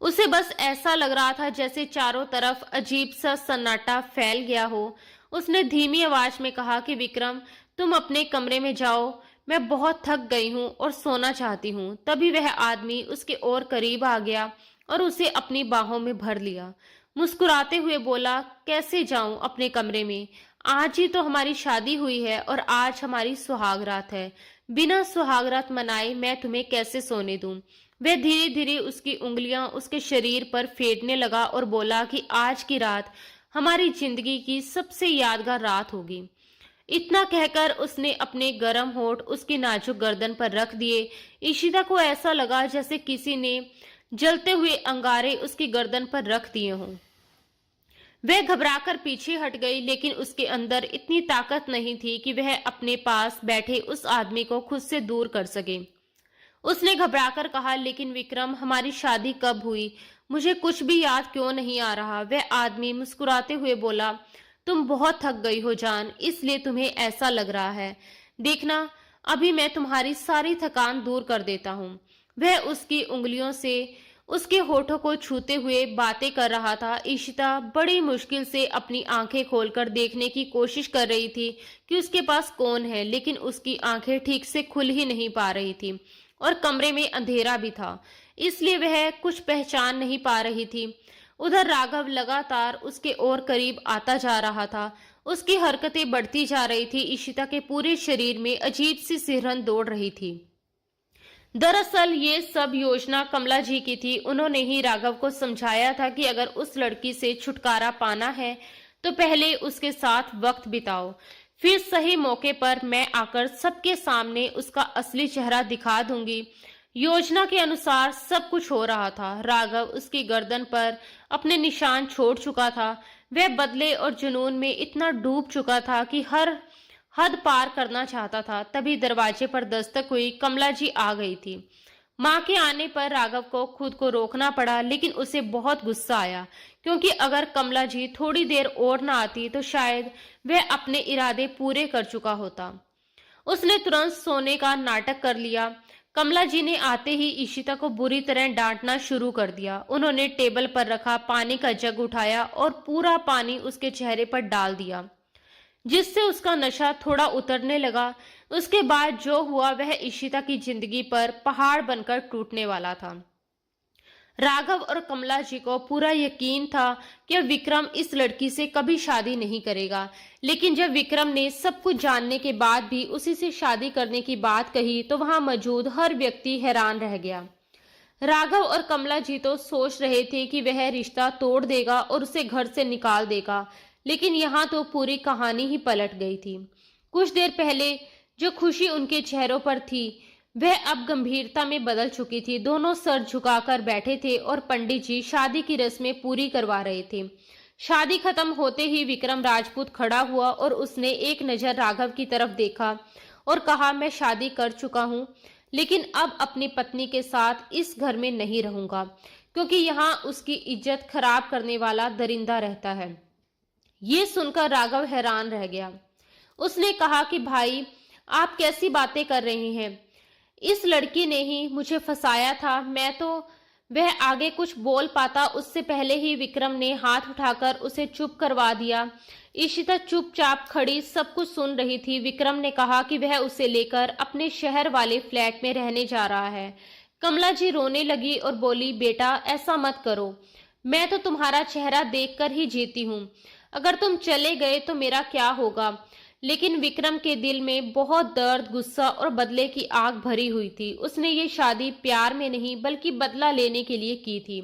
उसे बस ऐसा लग रहा था जैसे चारों तरफ अजीब सा सन्नाटा फैल गया हो। उसने धीमी आवाज में कहा कि विक्रम, तुम अपने कमरे में जाओ, मैं बहुत थक गई हूँ और सोना चाहती हूँ। तभी वह आदमी उसके और करीब आ गया और उसे अपनी बाहों में भर लिया। मुस्कुराते हुए बोला, कैसे जाऊं अपने कमरे में? आज ही तो हमारी शादी हुई है और आज हमारी सुहागरात है। बिना सुहागरात मनाए मैं तुम्हें कैसे सोने दूं? वह धीरे धीरे उसकी उंगलियां उसके शरीर पर फेरने लगा और बोला कि आज की रात हमारी जिंदगी की सबसे यादगार रात होगी। इतना कहकर उसने अपने गर्म होंठ उसकी नाजुक गर्दन पर रख दिए। ईशिता को ऐसा लगा जैसे किसी ने जलते हुए अंगारे उसकी गर्दन पर रख दिए हों। वह घबराकर पीछे हट गई, लेकिन उसके अंदर इतनी ताकत नहीं थी कि वह अपने पास बैठे उस आदमी को खुद से दूर कर सके। उसने घबराकर कहा, लेकिन विक्रम, हमारी शादी कब हुई? मुझे कुछ भी याद क्यों नहीं आ रहा? वह आदमी मुस्कुराते हुए बोला, तुम बहुत थक गई हो जान, इसलिए तुम्हें ऐसा लग रहा है। देखना, अभी मैं तुम्हारी सारी थकान दूर कर देता हूँ। वह उसकी उंगलियों से उसके होठों को छूते हुए बातें कर रहा था। ईशिता बड़ी मुश्किल से अपनी आंखें खोलकर देखने की कोशिश कर रही थी कि उसके पास कौन है, लेकिन उसकी आंखें ठीक से खुल ही नहीं पा रही थी और कमरे में अंधेरा भी था, इसलिए वह कुछ पहचान नहीं पा रही थी। उधर राघव लगातार उसके और करीब आता जा रहा था। उसकी हरकतें बढ़ती जा रही थी। ईशिता के पूरे शरीर में अजीब सी सिहरन दौड़ रही थी। दरअसल ये सब योजना कमला जी की थी। उन्होंने ही राघव को समझाया था कि अगर उस लड़की से छुटकारा पाना है तो पहले उसके साथ वक्त बिताओ, फिर सही मौके पर मैं आकर सबके सामने उसका असली चेहरा दिखा दूंगी। योजना के अनुसार सब कुछ हो रहा था। राघव उसकी गर्दन पर अपने निशान छोड़ चुका था। वह बदले और जुनून में इतना डूब चुका था कि हर हद पार करना चाहता था। तभी दरवाजे पर दस्तक हुई। कमला जी आ गई थी। मां के आने पर राघव को खुद को रोकना पड़ा, लेकिन उसे बहुत गुस्सा आया, क्योंकि अगर कमला जी थोड़ी देर और न आती तो शायद वह अपने इरादे पूरे कर चुका होता। उसने तुरंत सोने का नाटक कर लिया। कमला जी ने आते ही ईशिता को बुरी तरह डांटना शुरू कर दिया। उन्होंने टेबल पर रखा पानी का जग उठाया और पूरा पानी उसके चेहरे पर डाल दिया, जिससे उसका नशा थोड़ा उतरने लगा। उसके बाद जो हुआ वह ईशिता की जिंदगी पर पहाड़ बनकर टूटने वाला था। राघव और कमला जी को पूरा यकीन था कि विक्रम इस लड़की से कभी शादी नहीं करेगा, लेकिन जब विक्रम ने सब कुछ जानने के बाद भी उसी से शादी करने की बात कही तो वहां मौजूद हर व्यक्ति हैरान रह गया। राघव और कमला जी तो सोच रहे थे कि वह रिश्ता तोड़ देगा और उसे घर से निकाल देगा, लेकिन यहाँ तो पूरी कहानी ही पलट गई थी। कुछ देर पहले जो खुशी उनके चेहरों पर थी वह अब गंभीरता में बदल चुकी थी। दोनों सर झुकाकर बैठे थे और पंडित जी शादी की रस्में पूरी करवा रहे थे। शादी खत्म होते ही विक्रम राजपूत खड़ा हुआ और उसने एक नजर राघव की तरफ देखा और कहा, मैं शादी कर चुका हूँ, लेकिन अब अपनी पत्नी के साथ इस घर में नहीं रहूंगा, क्योंकि यहाँ उसकी इज्जत खराब करने वाला दरिंदा रहता है। ये सुनकर राघव हैरान रह गया। उसने कहा कि भाई, आप कैसी बातें कर रहे हैं? इस लड़की ने ही मुझे फंसाया था। मैं तो वह आगे कुछ बोल पाता उससे पहले ही विक्रम ने हाथ उठाकर उसे चुप करवा दिया। ईशिता चुपचाप खड़ी सब कुछ सुन रही थी। विक्रम ने कहा कि वह उसे लेकर अपने शहर वाले फ्लैट में रहने जा रहा है। कमला जी रोने लगी और बोली, बेटा ऐसा मत करो, मैं तो तुम्हारा चेहरा देखकर ही जीती हूँ। अगर तुम चले गए तो मेरा क्या होगा? लेकिन विक्रम के दिल में बहुत दर्द, गुस्सा और बदले की आग भरी हुई थी। उसने ये शादी प्यार में नहीं बल्कि बदला लेने के लिए की थी।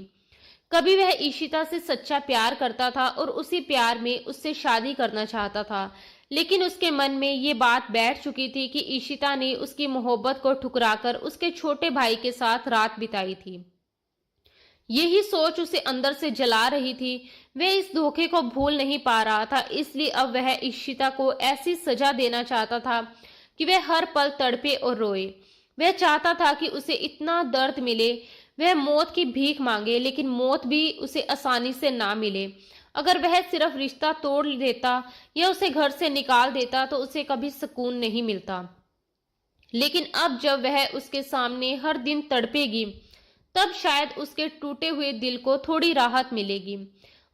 कभी वह ईशिता से सच्चा प्यार करता था और उसी प्यार में उससे शादी करना चाहता था, लेकिन उसके मन में ये बात बैठ चुकी थी कि ईशिता ने उसकी मोहब्बत को ठुकराकर उसके छोटे भाई के साथ रात बिताई थी। यही सोच उसे अंदर से जला रही थी। वह इस धोखे को भूल नहीं पा रहा था, इसलिए अब वह ईशिता को ऐसी सजा देना चाहता था कि वह हर पल तड़पे और रोए। वह चाहता था कि उसे इतना दर्द मिले, वह मौत की भीख मांगे, लेकिन मौत भी उसे आसानी से ना मिले। अगर वह सिर्फ रिश्ता तोड़ देता या उसे घर से निकाल देता तो उसे कभी सुकून नहीं मिलता। लेकिन अब जब वह उसके सामने हर दिन तड़पेगी, तब शायद उसके टूटे हुए दिल को थोड़ी राहत मिलेगी।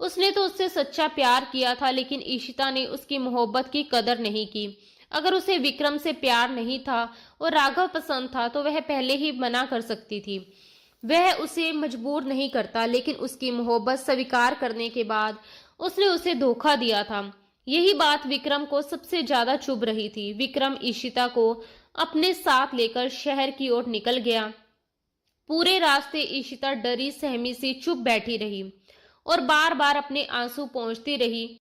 उसने तो उससे सच्चा प्यार किया था, लेकिन ईशिता ने उसकी मोहब्बत की कदर नहीं की। अगर उसे विक्रम से प्यार नहीं था और राघव पसंद था तो वह पहले ही मना कर सकती थी। वह उसे मजबूर नहीं करता, लेकिन उसकी मोहब्बत स्वीकार करने के बाद उसने उसे धोखा दिया था। यही बात विक्रम को सबसे ज्यादा चुभ रही थी। विक्रम ईशिता को अपने साथ लेकर शहर की ओर निकल गया। पूरे रास्ते ईशिता डरी सहमी सी चुप बैठी रही और बार बार अपने आंसू पोंछती रही।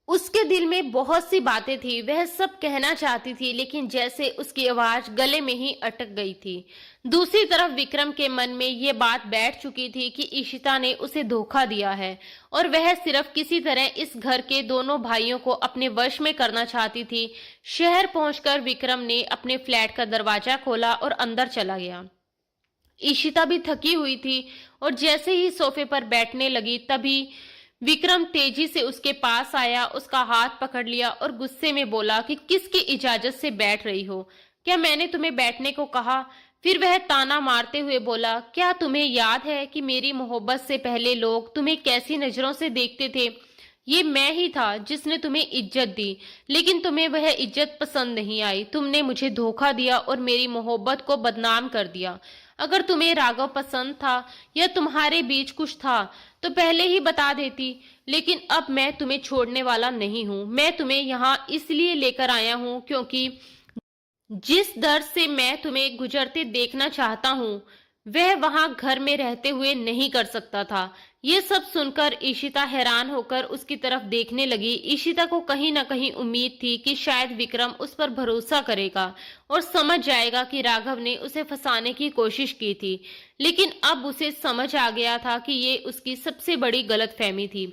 उसके दिल में बहुत सी बातें थी, वह सब कहना चाहती थी, लेकिन जैसे उसकी आवाज गले में ही अटक गई थी। दूसरी तरफ विक्रम के मन में ये बात बैठ चुकी थी कि ईशिता ने उसे धोखा दिया है और वह सिर्फ किसी तरह इस घर के दोनों भाइयों को अपने वश में करना चाहती थी। शहर पहुंचकर विक्रम ने अपने फ्लैट का दरवाजा खोला और अंदर चला गया। ईशिता भी थकी हुई थी और जैसे ही सोफे पर बैठने लगी तभी विक्रम तेजी से उसके पास आया, उसका हाथ पकड़ लिया और गुस्से में बोला कि किसकी इजाजत से बैठ रही हो? क्या मैंने तुम्हें बैठने को कहा? फिर वह ताना मारते हुए बोला, क्या तुम्हें याद है कि मेरी मोहब्बत से पहले लोग तुम्हें कैसी नजरों से देखते थे? ये मैं ही था जिसने तुम्हें इज्जत दी, लेकिन तुम्हें वह इज्जत पसंद नहीं आई। तुमने मुझे धोखा दिया और मेरी मोहब्बत को बदनाम कर दिया। अगर तुम्हें राघव पसंद था या तुम्हारे बीच कुछ था तो पहले ही बता देती, लेकिन अब मैं तुम्हें छोड़ने वाला नहीं हूँ। मैं तुम्हें यहाँ इसलिए लेकर आया हूँ क्योंकि जिस दर्द से मैं तुम्हें गुजरते देखना चाहता हूँ, वह वहां घर में रहते हुए नहीं कर सकता था। ये सब सुनकर ईशिता हैरान होकर उसकी तरफ देखने लगी। ईशिता को कहीं ना कहीं उम्मीद थी कि शायद विक्रम उस पर भरोसा करेगा और समझ जाएगा कि राघव ने उसे फंसाने की कोशिश की थी। लेकिन अब उसे समझ आ गया था कि ये उसकी सबसे बड़ी गलतफहमी थी।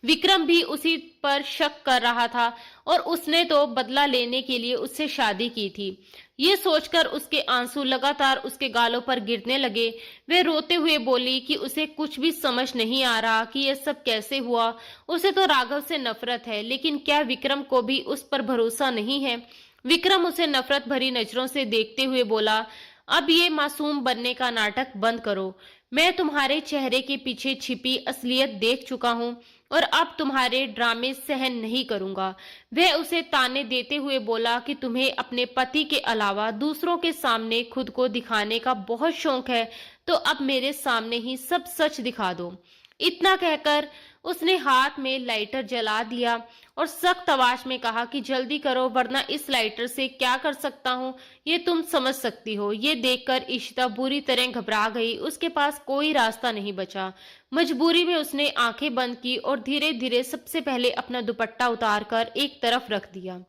विक्रम भी उसी पर शक कर रहा था और उसने तो बदला लेने के लिए उससे शादी की थी। ये सोचकर उसके आंसू लगातार उसके गालों पर गिरने लगे। वह रोते हुए बोली कि उसे कुछ भी समझ नहीं आ रहा कि यह सब कैसे हुआ। उसे तो राघव से नफरत है, लेकिन क्या विक्रम को भी उस पर भरोसा नहीं है? विक्रम उसे नफरत भरी नजरों से देखते हुए बोला, अब ये मासूम बनने का नाटक बंद करो। मैं तुम्हारे चेहरे के पीछे छिपी असलियत देख चुका हूँ और अब तुम्हारे ड्रामे सहन नहीं करूंगा। वह उसे ताने देते हुए बोला कि तुम्हें अपने पति के अलावा दूसरों के सामने खुद को दिखाने का बहुत शौक है, तो अब मेरे सामने ही सब सच दिखा दो। इतना कहकर उसने हाथ में लाइटर जला दिया और सख्त आवाज में कहा कि जल्दी करो, वरना इस लाइटर से क्या कर सकता हूँ ये तुम समझ सकती हो। ये देखकर ईशिता बुरी तरह घबरा गई। उसके पास कोई रास्ता नहीं बचा। मजबूरी में उसने आंखें बंद की और धीरे धीरे सबसे पहले अपना दुपट्टा उतारकर एक तरफ रख दिया।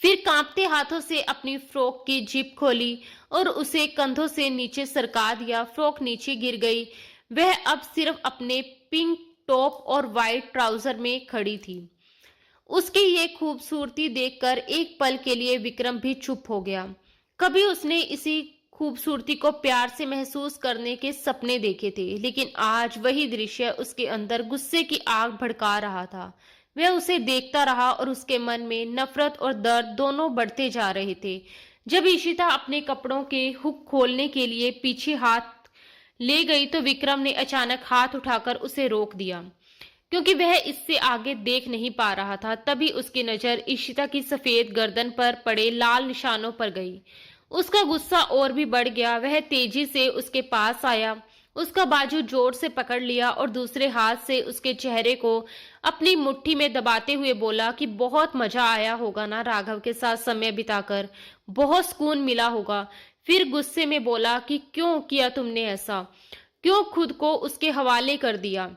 फिर कांपते हाथों से अपनी फ्रॉक की जिप खोली और उसे कंधों से नीचे सरका दिया। फ्रॉक नीचे गिर गई। वह अब सिर्फ अपने पिंक टॉप और वाइट ट्राउजर में खड़ी थी। उसकी ये खूबसूरती देखकर एक पल के लिए विक्रम भी चुप हो गया। कभी उसने इसी खूबसूरती को प्यार से महसूस करने के सपने देखे थे, लेकिन आज वही दृश्य उसके अंदर गुस्से की आग भड़का रहा था। वह उसे देखता रहा और उसके मन में नफरत और दर्द दोनों बढ़ते जा रहे थे। जब ईशिता अपने कपड़ों के हुक खोलने के लिए पीछे हाथ ले गई तो विक्रम ने अचानक हाथ उठाकर उसे रोक दिया, क्योंकि वह इससे आगे देख नहीं पा रहा था। तभी उसकी नजर ईशिता की सफेद गर्दन पर पड़े लाल निशानों पर गई। उसका गुस्सा और भी बढ़ गया। वह तेजी से उसके पास आया, उसका बाजू जोर से पकड़ लिया और दूसरे हाथ से उसके चेहरे को अपनी मुट्ठी में दबाते हुए बोला कि बहुत मजा आया होगा ना राघव के साथ समय बिताकर, बहुत सुकून मिला होगा। फिर गुस्से में बोला कि क्यों किया तुमने ऐसा, क्यों खुद को उसके हवाले कर दिया?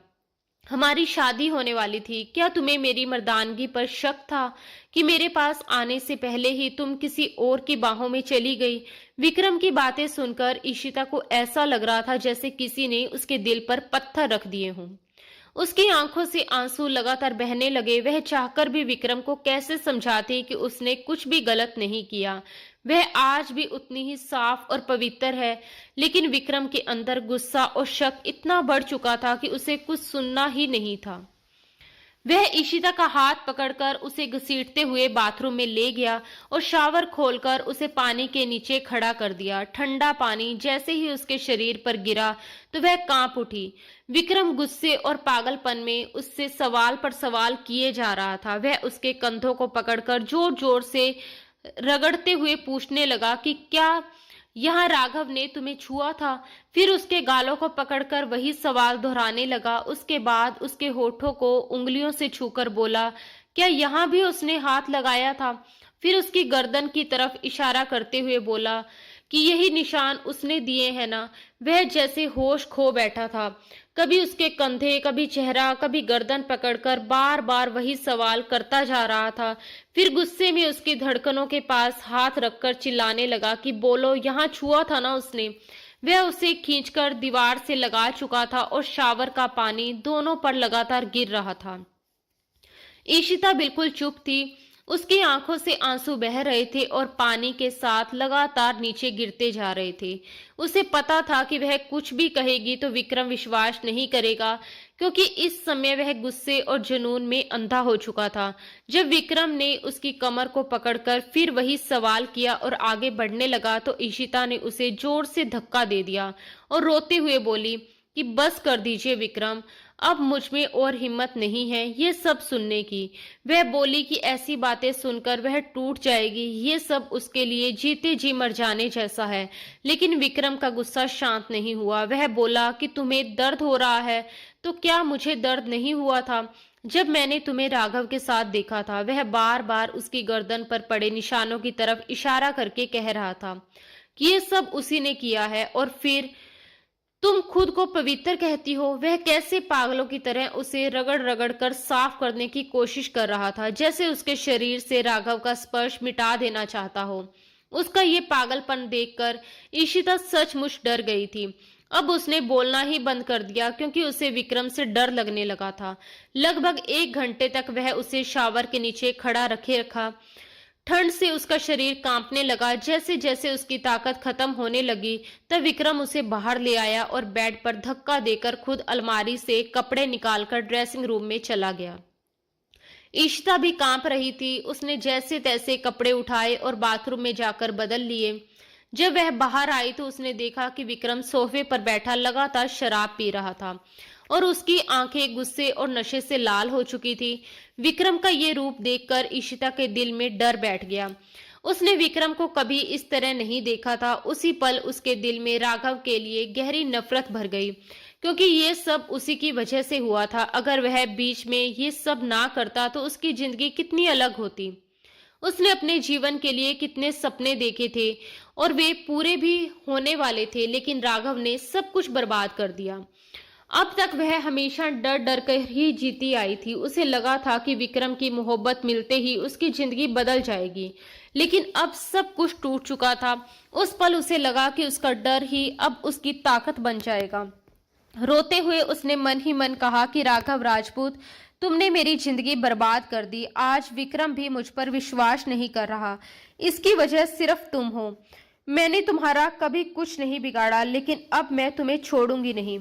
हमारी शादी होने वाली थी। क्या तुम्हें मेरी मर्दानगी पर शक था कि मेरे पास आने से पहले ही तुम किसी और की बाहों में चली गई? विक्रम की बातें सुनकर ईशिता को ऐसा लग रहा था जैसे किसी ने उसके दिल पर पत्थर रख दिए हों। उसकी आंखों से आंसू लगातार बहने लगे। वह चाहकर भी विक्रम को कैसे समझाती कि उसने कुछ भी गलत नहीं किया। वह आज भी उतनी ही साफ और पवित्र है, लेकिन विक्रम के अंदर गुस्सा और शक इतना बढ़ चुका था कि उसे कुछ सुनना ही नहीं था। वह ईशिता का हाथ पकड़कर उसे घसीटते हुए बाथरूम में ले गया और शावर खोलकर उसे पानी के नीचे खड़ा कर दिया। ठंडा पानी जैसे ही उसके शरीर पर गिरा तो वह कांप उठी। विक्रम गुस्से और पागलपन में उससे सवाल पर सवाल किए जा रहा था। वह उसके कंधों को पकड़कर जोर जोर से रगड़ते हुए पूछने लगा कि क्या यहाँ राघव ने तुम्हें छुआ था? फिर उसके गालों को पकड़कर वही सवाल दोहराने लगा। उसके बाद उसके होठों को उंगलियों से छूकर बोला, क्या यहाँ भी उसने हाथ लगाया था? फिर उसकी गर्दन की तरफ इशारा करते हुए बोला कि यही निशान उसने दिए हैं ना। वह जैसे होश खो बैठा था। कभी उसके कंधे, कभी चेहरा, कभी गर्दन पकड़कर बार बार वही सवाल करता जा रहा था। फिर गुस्से में उसकी धड़कनों के पास हाथ रखकर चिल्लाने लगा कि बोलो, यहाँ छुआ था ना उसने? वह उसे खींचकर दीवार से लगा चुका था और शावर का पानी दोनों पर लगातार गिर रहा था। ईशिता बिल्कुल चुप थी। उसकी आंखों से आंसू बह रहे थे और पानी के साथ लगातार नीचे गिरते जा रहे थे। उसे पता था कि वह कुछ भी कहेगी तो विक्रम विश्वास नहीं करेगा, क्योंकि इस समय वह गुस्से और जुनून में अंधा हो चुका था। जब विक्रम ने उसकी कमर को पकड़कर फिर वही सवाल किया और आगे बढ़ने लगा तो ईशिता ने उसे जोर से धक्का दे दिया और रोते हुए बोली कि बस कर दीजिए विक्रम, अब मुझ में और हिम्मत नहीं है ये सब सुनने की। वह बोली कि ऐसी बातें सुनकर वह टूट जाएगी। ये सब उसके लिए जीते जी मर जाने जैसा है। लेकिन विक्रम का गुस्सा शांत नहीं हुआ। वह बोला कि तुम्हें दर्द हो रहा है तो क्या मुझे दर्द नहीं हुआ था? जब मैंने तुम्हें राघव के साथ देखा था, वह बार बार उसकी गर्दन पर पड़े निशानों की तरफ इशारा करके कह रहा था कि ये सब उसी ने किया है, और फिर तुम खुद को पवित्र कहती हो। वह कैसे पागलों की तरह उसे रगड़ रगड़ कर साफ करने की कोशिश कर रहा था, जैसे उसके शरीर से राघव का स्पर्श मिटा देना चाहता हो। उसका ये पागलपन देखकर ईशिता सचमुच डर गई थी। अब उसने बोलना ही बंद कर दिया, क्योंकि उसे विक्रम से डर लगने लगा था। लगभग 1 घंटे तक वह उसे शावर के नीचे खड़ा रखे रखा। ठंड से उसका शरीर कांपने लगा। जैसे जैसे उसकी ताकत खत्म होने लगी, तब विक्रम उसे बाहर ले आया और बेड पर धक्का देकर खुद अलमारी से कपड़े निकालकर ड्रेसिंग रूम में चला गया। ईशिता भी कांप रही थी। उसने जैसे तैसे कपड़े उठाए और बाथरूम में जाकर बदल लिए। जब वह बाहर आई तो उसने देखा कि विक्रम सोफे पर बैठा लगातार शराब पी रहा था और उसकी आंखें गुस्से और नशे से लाल हो चुकी थी। विक्रम का ये रूप देखकर ईशिता के दिल में डर बैठ गया। उसने विक्रम को कभी इस तरह नहीं देखा था। उसी पल उसके दिल में राघव के लिए गहरी नफरत भर गई, क्योंकि ये सब उसी की वजह से हुआ था। अगर वह बीच में ये सब ना करता तो उसकी जिंदगी कितनी अलग होती। उसने अपने जीवन के लिए कितने सपने देखे थे और वे पूरे भी होने वाले थे, लेकिन राघव ने सब कुछ बर्बाद कर दिया। अब तक वह हमेशा डर डर कर ही जीती आई थी। उसे लगा था कि विक्रम की मोहब्बत मिलते ही उसकी जिंदगी बदल जाएगी, लेकिन अब सब कुछ टूट चुका था। उस पल उसे लगा कि उसका डर ही अब उसकी ताकत बन जाएगा। रोते हुए उसने मन ही मन कहा कि राघव राजपूत, तुमने मेरी जिंदगी बर्बाद कर दी। आज विक्रम भी मुझ पर विश्वास नहीं कर रहा। इसकी वजह सिर्फ तुम हो। मैंने तुम्हारा कभी कुछ नहीं बिगाड़ा, लेकिन अब मैं तुम्हें छोड़ूंगी नहीं।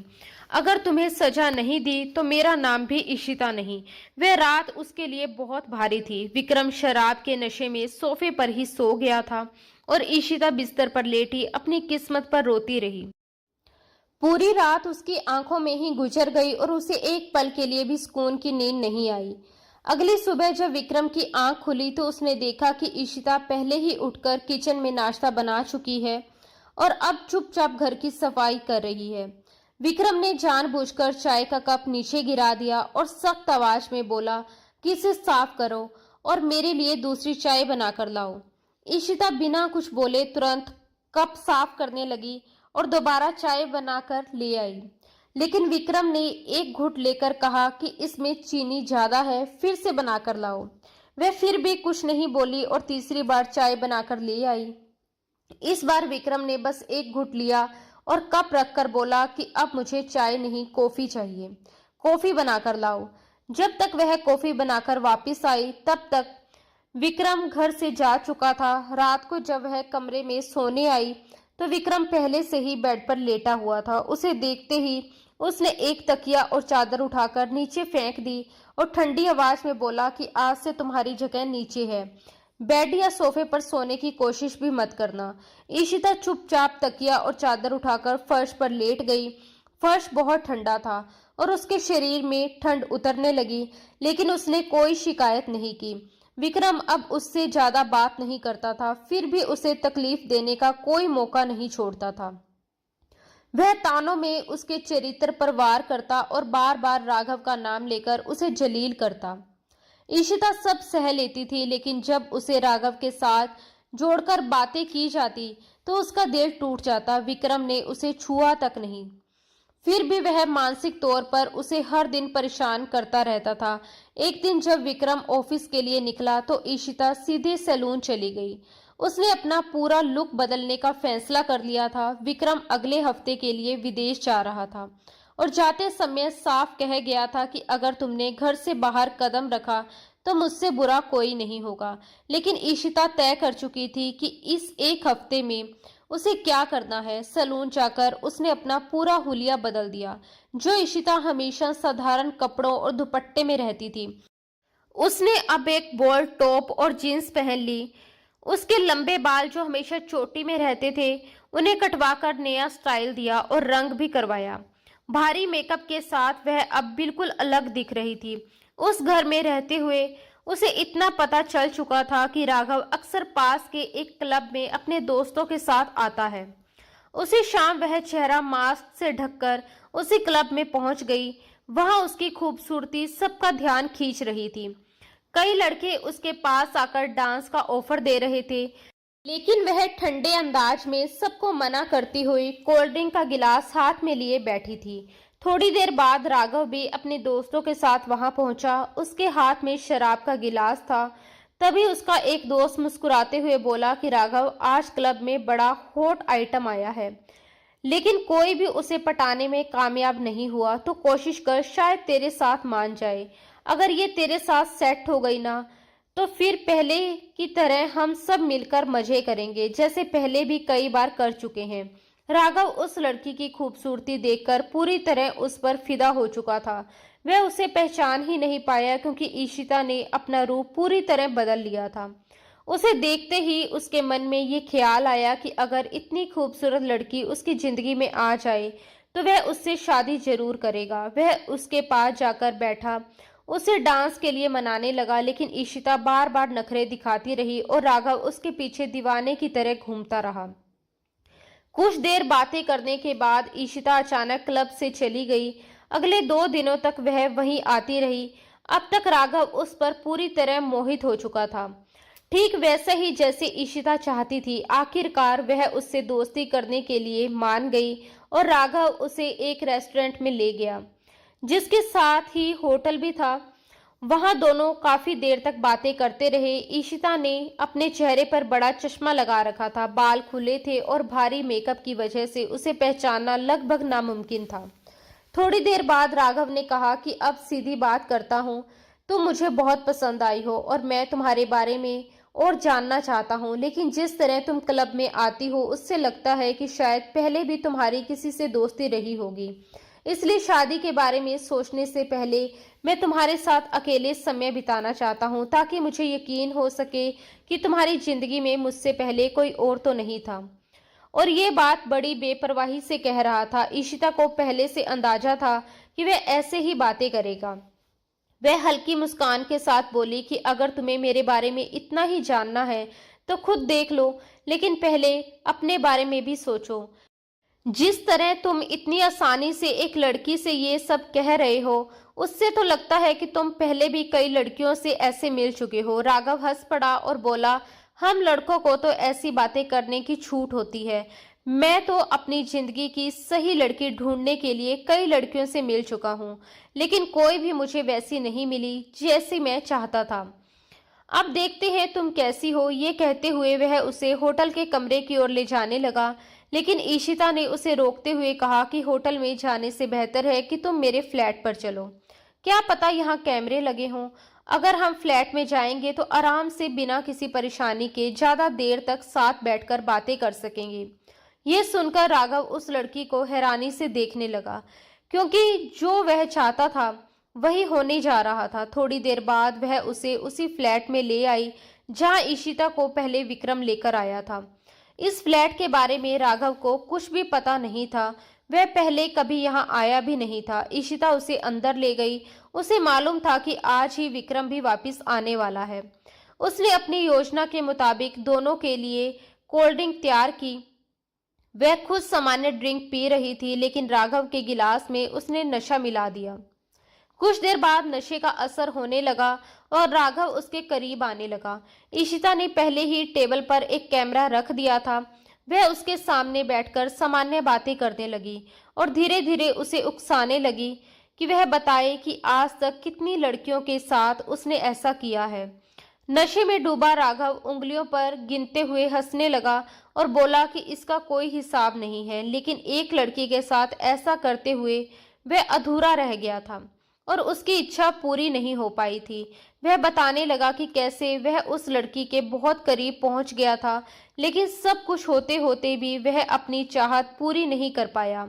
अगर तुम्हें सजा नहीं दी तो मेरा नाम भी इशिता नहीं। वह रात उसके लिए बहुत भारी थी। विक्रम शराब के नशे में सोफे पर ही सो गया था और इशिता बिस्तर पर लेटी अपनी किस्मत पर रोती रही। पूरी रात उसकी आंखों में ही गुजर गई और उसे एक पल के लिए भी सुकून की नींद नहीं आई। अगली सुबह जब विक्रम की आंख खुली तो उसने देखा कि इशिता पहले ही उठकर किचन में नाश्ता बना चुकी है और अब चुपचाप घर की सफाई कर रही है। विक्रम ने जानबूझकर चाय का कप नीचे गिरा दिया और सख्त आवाज में बोला कि इसे साफ करो और मेरे लिए दूसरी चाय बनाकर लाओ। इशिता बिना कुछ बोले तुरंत कप साफ करने लगी और दोबारा चाय बनाकर ले आई, लेकिन विक्रम ने एक घूंट लेकर कहा कि इसमें चीनी ज्यादा है, फिर से बनाकर लाओ। वह फिर भी कुछ नहीं बोली और तीसरी बार चाय बनाकर ले आई। इस बार विक्रम ने बस एक घूंट लिया और कप रखकर बोला कि अब मुझे चाय नहीं, कॉफी चाहिए। कॉफी बनाकर लाओ। जब तक वह कॉफी बनाकर वापस आई तब तक विक्रम घर से जा चुका था। रात को जब वह कमरे में सोने आई तो विक्रम पहले से ही बेड पर लेटा हुआ था। उसे देखते ही उसने एक तकिया और चादर उठाकर नीचे फेंक दी और ठंडी आवाज में बोला कि आज से तुम्हारी जगह नीचे है। बेड या सोफे पर सोने की कोशिश भी मत करना। इशिता चुपचाप तकिया और चादर उठाकर फर्श पर लेट गई। फर्श बहुत ठंडा था और उसके शरीर में ठंड उतरने लगी, लेकिन उसने कोई शिकायत नहीं की। विक्रम अब उससे ज्यादा बात नहीं करता था, फिर भी उसे तकलीफ देने का कोई मौका नहीं छोड़ता था। वह तानों में उसके चरित्र पर वार करता और बार बार राघव का नाम लेकर उसे जलील करता। इशिता सब सह लेती थी, लेकिन जब उसे राघव के साथ जोड़कर बातें की जाती तो उसका दिल टूट जाता। विक्रम ने उसे छुआ तक नहीं, फिर भी वह मानसिक तौर पर उसे हर दिन परेशान करता रहता था। एक दिन जब विक्रम ऑफिस के लिए निकला तो इशिता सीधे सैलून चली गई। उसने अपना पूरा लुक बदलने का फैसला कर लिया था। विक्रम अगले हफ्ते के लिए विदेश जा रहा था और जाते समय साफ कह गया था कि अगर तुमने घर से बाहर कदम रखा तो मुझसे बुरा कोई नहीं होगा। लेकिन इशिता तय कर चुकी थी कि इस एक हफ्ते में उसे क्या करना है। सैलून जाकर उसने अपना पूरा हुलिया बदल दिया। जो इशिता हमेशा साधारण कपड़ों और दुपट्टे में रहती थी, उसने अब एक बोल्ड टॉप और जीन्स पहन ली। उसके लंबे बाल जो हमेशा चोटी में रहते थे, उन्हें कटवाकर नया स्टाइल दिया और रंग भी करवाया। भारी मेकअप के साथ वह अब बिल्कुल अलग दिख रही थी। उस घर में रहते हुए उसे इतना पता चल चुका था कि राघव अक्सर पास के एक क्लब में अपने दोस्तों के साथ आता है। उसी शाम वह चेहरा मास्क से ढककर उसी क्लब में पहुंच गई। वहां उसकी खूबसूरती सबका ध्यान खींच रही थी। कई लड़के उसके पास आकर डांस का ऑफर दे रहे थे, लेकिन वह ठंडे अंदाज में सबको मना करती हुई कोल्ड ड्रिंक का गिलास हाथ में लिए बैठी थी। थोड़ी देर बाद राघव भी अपने दोस्तों के साथ वहां पहुंचा। उसके हाथ में शराब का गिलास था। तभी उसका एक दोस्त मुस्कुराते हुए बोला कि राघव, आज क्लब में बड़ा हॉट आइटम आया है, लेकिन कोई भी उसे पटाने में कामयाब नहीं हुआ। तो कोशिश कर, शायद तेरे साथ मान जाए। अगर ये तेरे साथ सेट हो गई ना, तो फिर पहले की तरह हम सब मिलकर मजे करेंगे, जैसे पहले भी कई बार कर चुके हैं। राघव उस लड़की की खूबसूरती देखकर पूरी तरह उस पर फिदा हो चुका था। वह उसे पहचान ही नहीं पाया, क्योंकि ईशिता ने अपना रूप पूरी तरह बदल लिया था। उसे देखते ही उसके मन में ये ख्याल आया कि अगर इतनी खूबसूरत लड़की उसकी जिंदगी में आ जाए तो वह उससे शादी जरूर करेगा। वह उसके पास जाकर बैठा, उसे डांस के लिए मनाने लगा, लेकिन ईशिता बार बार नखरे दिखाती रही और राघव उसके पीछे दीवाने की तरह घूमता रहा। कुछ देर बातें करने के बाद ईशिता अचानक क्लब से चली गई। अगले 2 दिनों तक वह वहीं आती रही। अब तक राघव उस पर पूरी तरह मोहित हो चुका था, ठीक वैसे ही जैसे ईशिता चाहती थी। आखिरकार वह उससे दोस्ती करने के लिए मान गई और राघव उसे एक रेस्टोरेंट में ले गया, जिसके साथ ही होटल भी था। वहां दोनों काफी देर तक बातें करते रहे। ईशिता ने अपने चेहरे पर बड़ा चश्मा लगा रखा था, बाल खुले थे और भारी मेकअप की वजह से उसे पहचानना लगभग नामुमकिन था। थोड़ी देर बाद राघव ने कहा कि अब सीधी बात करता हूँ, तुम मुझे बहुत पसंद आई हो और मैं तुम्हारे बारे में और जानना चाहता हूँ, लेकिन जिस तरह तुम क्लब में आती हो उससे लगता है कि शायद पहले भी तुम्हारी किसी से दोस्ती रही होगी। इसलिए शादी के बारे में सोचने से पहले मैं तुम्हारे साथ अकेले समय बिताना चाहता हूँ, ताकि मुझे यकीन हो सके कि तुम्हारी जिंदगी में मुझसे पहले कोई और तो नहीं था। और ये बात बड़ी बेपरवाही से कह रहा था। ईशिता को पहले से अंदाजा था कि वह ऐसे ही बातें करेगा। वह हल्की मुस्कान के साथ बोली कि अगर तुम्हें मेरे बारे में इतना ही जानना है तो खुद देख लो, लेकिन पहले अपने बारे में भी सोचो। जिस तरह तुम इतनी आसानी से एक लड़की से ये सब कह रहे हो, उससे तो लगता है कि तुम पहले भी कई लड़कियों से ऐसे मिल चुके हो। राघव हंस पड़ा और बोला, हम लड़कों को तो ऐसी बातें करने की छूट होती है। मैं तो अपनी जिंदगी की सही लड़की ढूंढने के लिए कई लड़कियों से मिल चुका हूँ, लेकिन कोई भी मुझे वैसी नहीं मिली जैसी मैं चाहता था। अब देखते हैं तुम कैसी हो। ये कहते हुए वह उसे होटल के कमरे की ओर ले जाने लगा, लेकिन ईशिता ने उसे रोकते हुए कहा कि होटल में जाने से बेहतर है कि तुम मेरे फ्लैट पर चलो। क्या पता यहाँ कैमरे लगे हों। अगर हम फ्लैट में जाएंगे तो आराम से बिना किसी परेशानी के ज्यादा देर तक साथ बैठकर बातें कर सकेंगे। ये सुनकर राघव उस लड़की को हैरानी से देखने लगा, क्योंकि जो वह चाहता था वही होने जा रहा था। थोड़ी देर बाद वह उसे उसी फ्लैट में ले आई जहां ईशिता को पहले विक्रम लेकर आया था। इस फ्लैट के बारे में राघव को कुछ भी पता नहीं था। वह पहले कभी यहाँ आया भी नहीं था। ईशिता उसे अंदर ले गई। उसे मालूम था कि आज ही विक्रम भी वापस आने वाला है। उसने अपनी योजना के मुताबिक दोनों के लिए कोल्ड ड्रिंक तैयार की। वह खुद सामान्य ड्रिंक पी रही थी, लेकिन राघव के गिलास में उसने नशा मिला दिया। कुछ देर बाद नशे का असर होने लगा और राघव उसके करीब आने लगा। ईशिता ने पहले ही टेबल पर एक कैमरा रख दिया था। वह उसके सामने बैठकर सामान्य बातें करने लगी और धीरे धीरे उसे उकसाने लगी कि वह बताए कि आज तक कितनी लड़कियों के साथ उसने ऐसा किया है। नशे में डूबा राघव उंगलियों पर गिनते हुए हंसने लगा और बोला कि इसका कोई हिसाब नहीं है, लेकिन एक लड़की के साथ ऐसा करते हुए वह अधूरा रह गया था और उसकी इच्छा पूरी नहीं हो पाई थी। वह बताने लगा कि कैसे वह उस लड़की के बहुत करीब पहुंच गया था, लेकिन सब कुछ होते होते भी वह अपनी चाहत पूरी नहीं कर पाया।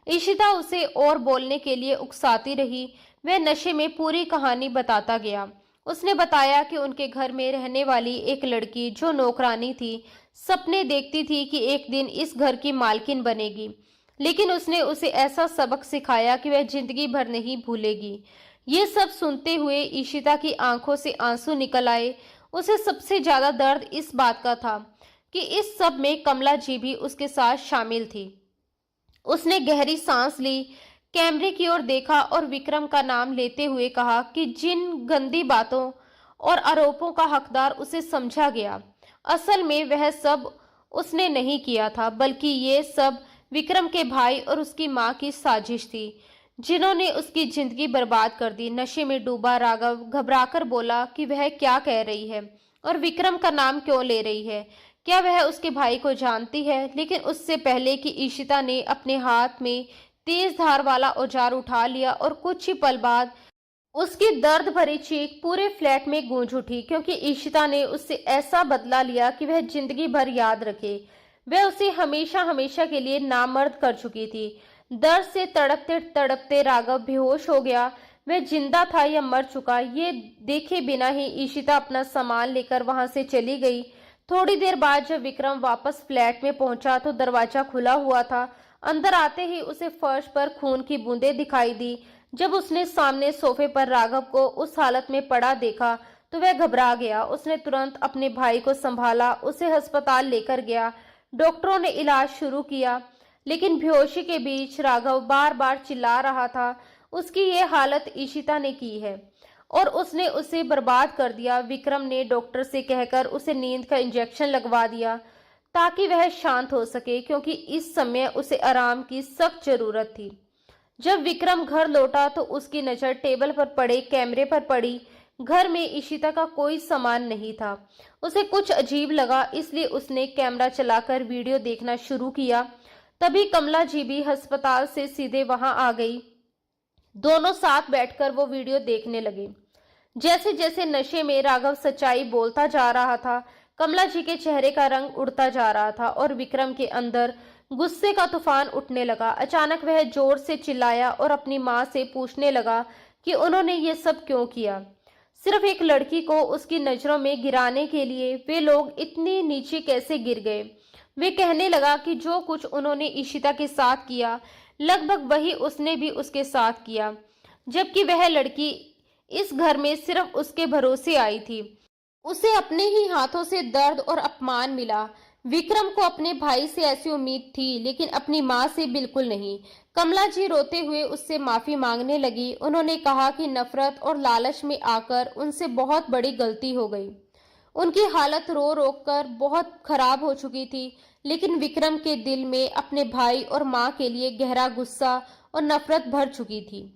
ईशिता उसे और बोलने के लिए उकसाती रही। वह नशे में पूरी कहानी बताता गया। उसने बताया कि उनके घर में रहने वाली एक लड़की जो नौकरानी थी, सपने देखती थी कि एक दिन इस घर की मालकिन बनेगी, लेकिन उसने उसे ऐसा सबक सिखाया कि वह जिंदगी भर नहीं भूलेगी। ये सब सुनते हुए ईशिता की आंखों से आंसू निकल आए। उसे सबसे ज्यादा दर्द इस बात का था कि इस सब में कमला जी भी उसके साथ शामिल थी। उसने गहरी सांस ली। कैमरे की ओर देखा और विक्रम का नाम लेते हुए कहा कि जिन गंदी बातों और आरोपों का हकदार उसे समझा गया, असल में वह सब उसने नहीं किया था, बल्कि ये सब विक्रम के भाई और उसकी माँ की साजिश थी, जिन्होंने उसकी जिंदगी बर्बाद कर दी। नशे में डूबा राघव घबराकर बोला कि वह क्या कह रही है और विक्रम का नाम क्यों ले रही है। क्या वह उसके भाई को जानती है? लेकिन उससे पहले कि ईशिता ने अपने हाथ में तेज धार वाला औजार उठा लिया और कुछ ही पल बाद उसकी दर्द भरी चीख पूरे फ्लैट में गूंज उठी, क्योंकि ईशिता ने उससे ऐसा बदला लिया कि वह जिंदगी भर याद रखे। वह उसे हमेशा हमेशा के लिए नामर्द कर चुकी थी। दर्द से तड़पते तड़पते राघव बेहोश हो गया। वह जिंदा था या मर चुका, ये देखे बिना ही ईशिता अपना सामान लेकर वहां से चली गई। थोड़ी देर बाद जब विक्रम वापस फ्लैट में पहुंचा तो दरवाजा खुला हुआ था। अंदर आते ही उसे फर्श पर खून की बूंदें दिखाई दी। जब उसने सामने सोफे पर राघव को उस हालत में पड़ा देखा तो वह घबरा गया। उसने तुरंत अपने भाई को संभाला, उसे अस्पताल लेकर गया। डॉक्टरों ने इलाज शुरू किया, लेकिन बेहोशी के बीच राघव बार बार चिल्ला रहा था। उसकी ये हालत ईशिता ने की है और उसने उसे बर्बाद कर दिया। विक्रम ने डॉक्टर से कहकर उसे नींद का इंजेक्शन लगवा दिया ताकि वह शांत हो सके, क्योंकि इस समय उसे आराम की सख्त जरूरत थी। जब विक्रम घर लौटा तो उसकी नजर टेबल पर पड़े कैमरे पर पड़ी। घर में ईशिता का कोई सामान नहीं था। उसे कुछ अजीब लगा, इसलिए उसने कैमरा चलाकर वीडियो देखना शुरू किया। तभी कमला जी भी अस्पताल से सीधे वहां आ गई। दोनों साथ बैठकर वो वीडियो देखने लगे। जैसे जैसे नशे में राघव सच्चाई बोलता जा रहा था, कमला जी के चेहरे का रंग उड़ता जा रहा था और विक्रम के अंदर गुस्से का तूफान उठने लगा। अचानक वह जोर से चिल्लाया और अपनी माँ से पूछने लगा कि उन्होंने ये सब क्यों किया। सिर्फ एक लड़की को उसकी नजरों में गिराने के लिए वे लोग इतनी नीचे कैसे गिर गए। वे कहने लगा कि जो कुछ उन्होंने ईशिता के साथ किया, लगभग वही उसने भी उसके साथ किया, जबकि वह लड़की इस घर में सिर्फ उसके भरोसे आई थी। उसे अपने ही हाथों से दर्द और अपमान मिला। विक्रम को अपने भाई से ऐसी उम्मीद थी, लेकिन अपनी माँ से बिल्कुल नहीं। कमला जी रोते हुए उससे माफी मांगने लगी। उन्होंने कहा कि नफरत और लालच में आकर उनसे बहुत बड़ी गलती हो गई। उनकी हालत रो रो कर बहुत खराब हो चुकी थी, लेकिन विक्रम के दिल में अपने भाई और माँ के लिए गहरा गुस्सा और नफरत भर चुकी थी।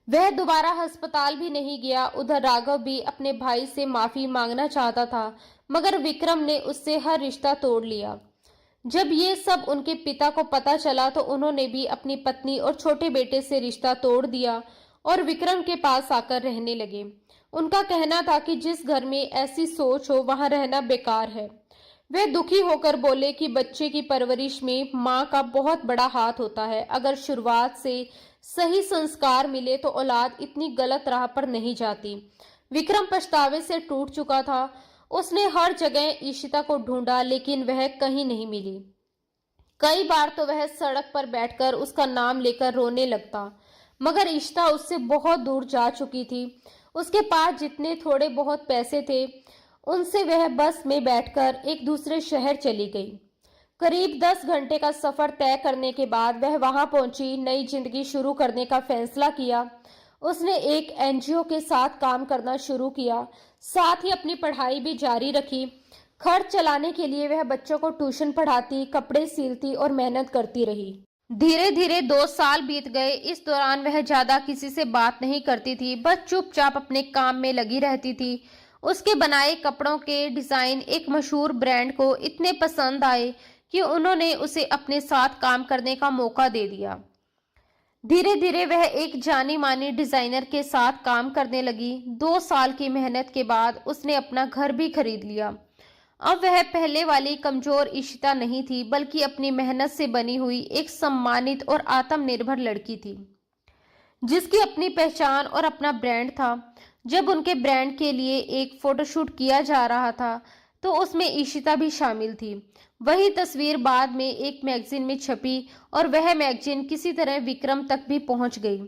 वह दोबारा अस्पताल भी नहीं गया। उधर राघव भी अपने भाई से माफी मांगना चाहता था, मगर विक्रम ने उससे हर रिश्ता तोड़ लिया। जब ये सब उनके पिता को पता चला तो उन्होंने भी अपनी पत्नी और छोटे बेटे से रिश्ता तोड़ दिया और विक्रम के पास आकर रहने लगे। उनका कहना था कि जिस घर में ऐसी सोच हो वहां रहना बेकार है। वे दुखी होकर बोले कि बच्चे की परवरिश में माँ का बहुत बड़ा हाथ होता है। अगर शुरुआत से सही संस्कार मिले तो औलाद इतनी गलत राह पर नहीं जाती। विक्रम पछतावे से टूट चुका था। उसने हर जगह ईशिता को ढूंढा, लेकिन वह कहीं नहीं मिली। कई बार तो वह सड़क पर बैठकर उसका नाम लेकर रोने लगता, मगर ईशिता उससे बहुत दूर जा चुकी थी। उसके पास जितने थोड़े बहुत पैसे थे, उनसे वह बस में बैठकर एक दूसरे शहर चली गई। करीब 10 घंटे का सफर तय करने के बाद वह वहां पहुंची। नई जिंदगी शुरू करने का फैसला किया। उसने एक एनजीओ के साथ काम करना शुरू किया, साथ ही अपनी पढ़ाई भी जारी रखी। खर्च चलाने के लिए वह बच्चों को ट्यूशन पढ़ाती, कपड़े सिलती और मेहनत करती रही। धीरे धीरे 2 साल बीत गए। इस दौरान वह ज्यादा किसी से बात नहीं करती थी, बस चुपचाप अपने काम में लगी रहती थी। उसके बनाए कपड़ों के डिजाइन एक मशहूर ब्रांड को इतने पसंद आए कि उन्होंने उसे अपने साथ काम करने का मौका दे दिया। धीरे धीरे वह एक जानी मानी डिजाइनर के साथ काम करने लगी। 2 साल की मेहनत के बाद उसने अपना घर भी खरीद लिया। अब वह पहले वाली कमजोर ईशिता नहीं थी, बल्कि अपनी मेहनत से बनी हुई एक सम्मानित और आत्मनिर्भर लड़की थी, जिसकी अपनी पहचान और अपना ब्रांड था। जब उनके ब्रांड के लिए एक फोटोशूट किया जा रहा था तो उसमें ईशिता भी शामिल थी। वही तस्वीर बाद में एक मैगजीन में छपी और वह मैगजीन किसी तरह विक्रम तक भी पहुंच गई।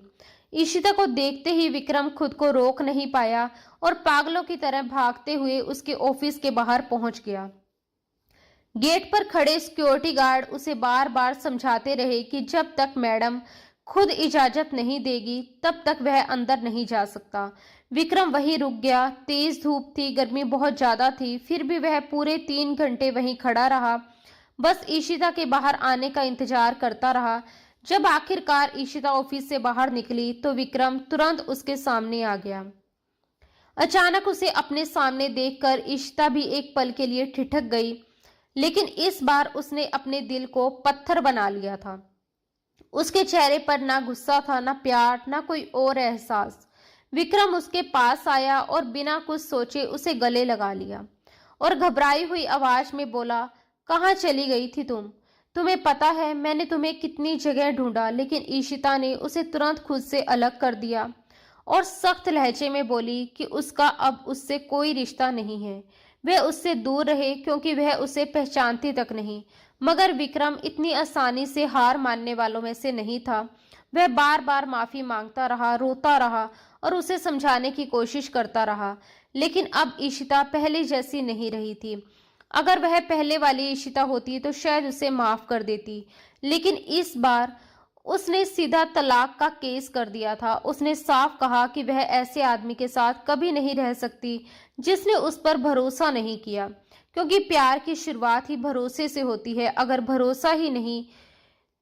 ईशिता को देखते ही विक्रम खुद को रोक नहीं पाया और पागलों की तरह भागते हुए उसके ऑफिस के बाहर पहुंच गया। गेट पर खड़े सिक्योरिटी गार्ड उसे बार बार समझाते रहे कि जब तक मैडम खुद इजाजत नहीं देगी तब तक वह अंदर नहीं जा सकता। विक्रम वहीं रुक गया। तेज धूप थी, गर्मी बहुत ज्यादा थी, फिर भी वह पूरे 3 घंटे वहीं खड़ा रहा। बस ईशिता के बाहर आने का इंतजार करता रहा। जब आखिरकार ईशिता ऑफिस से बाहर निकली तो विक्रम तुरंत उसके सामने आ गया। अचानक उसे अपने सामने देखकर ईशिता भी एक पल के लिए ठिठक गई, लेकिन इस बार उसने अपने दिल को पत्थर बना लिया था। उसके चेहरे पर ना गुस्सा था, ना प्यार, ना कोई और एहसास। विक्रम उसके पास आया और बिना कुछ सोचे उसे गले लगा लिया और घबराई हुई आवाज में बोला, कहाँ चली गई थी तुम? तुम्हें पता है मैंने तुम्हें कितनी जगह ढूंढा। लेकिन ईशिता ने उसे तुरंत खुद से अलग कर दिया और सख्त लहजे में बोली कि उसका अब उससे कोई रिश्ता नहीं है, वह उससे दूर रहे क्योंकि वह उसे पहचानती तक नहीं। मगर विक्रम इतनी आसानी से हार मानने वालों में से नहीं था। वह बार बार माफी मांगता रहा, रोता रहा और उसे समझाने की कोशिश करता रहा, लेकिन अब ईशिता पहले जैसी नहीं रही थी। अगर वह पहले वाली ईशिता होती तो शायद उसे माफ कर देती, लेकिन इस बार उसने सीधा तलाक का केस कर दिया था। उसने साफ कहा कि वह ऐसे आदमी के साथ कभी नहीं रह सकती जिसने उस पर भरोसा नहीं किया, क्योंकि प्यार की शुरुआत ही भरोसे से होती है। अगर भरोसा ही नहीं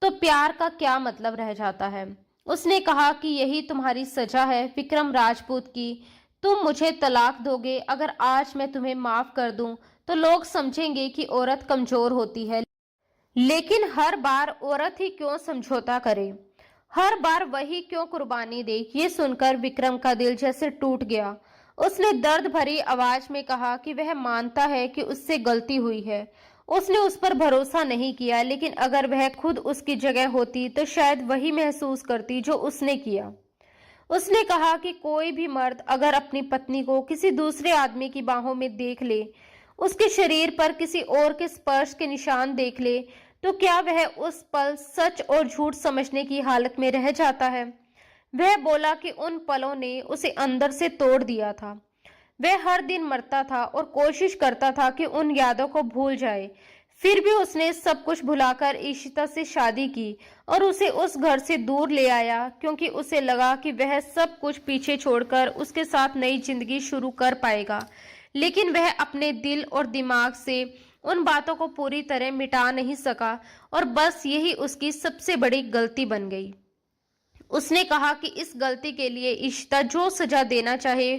तो प्यार का क्या मतलब रह जाता है। उसने कहा कि यही तुम्हारी सजा है विक्रम राजपूत की, तुम मुझे तलाक दोगे। अगर आज मैं तुम्हें माफ कर दूं तो लोग समझेंगे कि औरत कमजोर होती है, लेकिन हर बार औरत ही क्यों समझौता करे, हर बार वही क्यों कुर्बानी दे। ये सुनकर विक्रम का दिल जैसे टूट गया। उसने दर्द भरी आवाज में कहा कि वह मानता है कि उससे गलती हुई है, उसने उस पर भरोसा नहीं किया, लेकिन अगर वह खुद उसकी जगह होती तो शायद वही महसूस करती जो उसने किया। उसने कहा कि कोई भी मर्द अगर अपनी पत्नी को किसी दूसरे आदमी की बाहों में देख ले, उसके शरीर पर किसी और के स्पर्श के निशान देख ले, तो क्या वह उस पल सच और झूठ समझने की हालत में रह जाता है? वह बोला कि उन पलों ने उसे अंदर से तोड़ दिया था। वह हर दिन मरता था और कोशिश करता था कि उन यादों को भूल जाए। फिर भी उसने सब कुछ भुलाकर ईशिता से शादी की और उसे उस घर से दूर ले आया, क्योंकि उसे लगा कि वह सब कुछ पीछे छोड़कर उसके साथ नई जिंदगी शुरू कर पाएगा। लेकिन वह अपने दिल और दिमाग से उन बातों को पूरी तरह मिटा नहीं सका और बस यही उसकी सबसे बड़ी गलती बन गई। उसने कहा कि इस गलती के लिए ईशिता जो सजा देना चाहे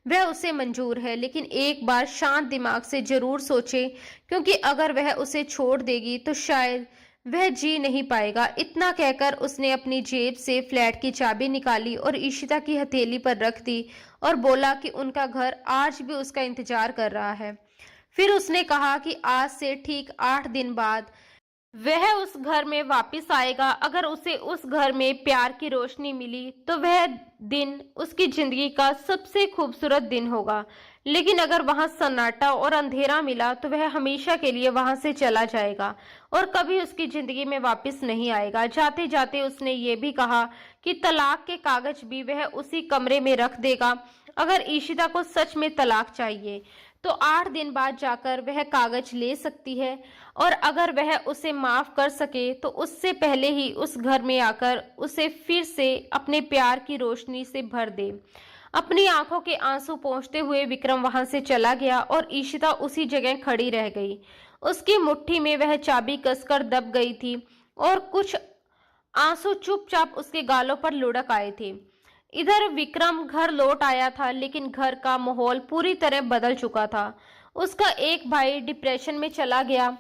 वह उसे मंजूर है, लेकिन एक बार शांत दिमाग से जरूर सोचे, क्योंकि अगर वह उसे छोड़ देगी तो शायद वह जी नहीं पाएगा। इतना कहकर उसने अपनी जेब से फ्लैट की चाबी निकाली और ईशिता की हथेली पर रख दी और बोला कि उनका घर आज भी उसका इंतजार कर रहा है। फिर उसने कहा कि आज से ठीक 8 दिन बाद वह उस घर में वापस आएगा। अगर उसे उस घर में प्यार की रोशनी मिली तो वह दिन उसकी जिंदगी का सबसे खूबसूरत दिन होगा, लेकिन अगर वहां सन्नाटा और अंधेरा मिला तो वह हमेशा के लिए वहां से चला जाएगा और कभी उसकी जिंदगी में वापस नहीं आएगा। जाते जाते उसने ये भी कहा कि तलाक के कागज भी वह उसी कमरे में रख देगा। अगर ईशिता को सच में तलाक चाहिए तो 8 दिन बाद जाकर वह कागज ले सकती है, और अगर वह उसे माफ कर सके तो उससे पहले ही उस घर में आकर उसे फिर से अपने प्यार की रोशनी से भर दे। अपनी आंखों के आंसू पोंछते हुए विक्रम वहां से चला गया और ईशिता उसी जगह खड़ी रह गई। उसकी मुट्ठी में वह चाबी कसकर दब गई थी और कुछ आंसू चुपचाप उसके गालों पर लुढ़क आए थे। इधर विक्रम घर लौट आया था, लेकिन घर का माहौल पूरी तरह बदल चुका था। उसका एक भाई डिप्रेशन में चला गया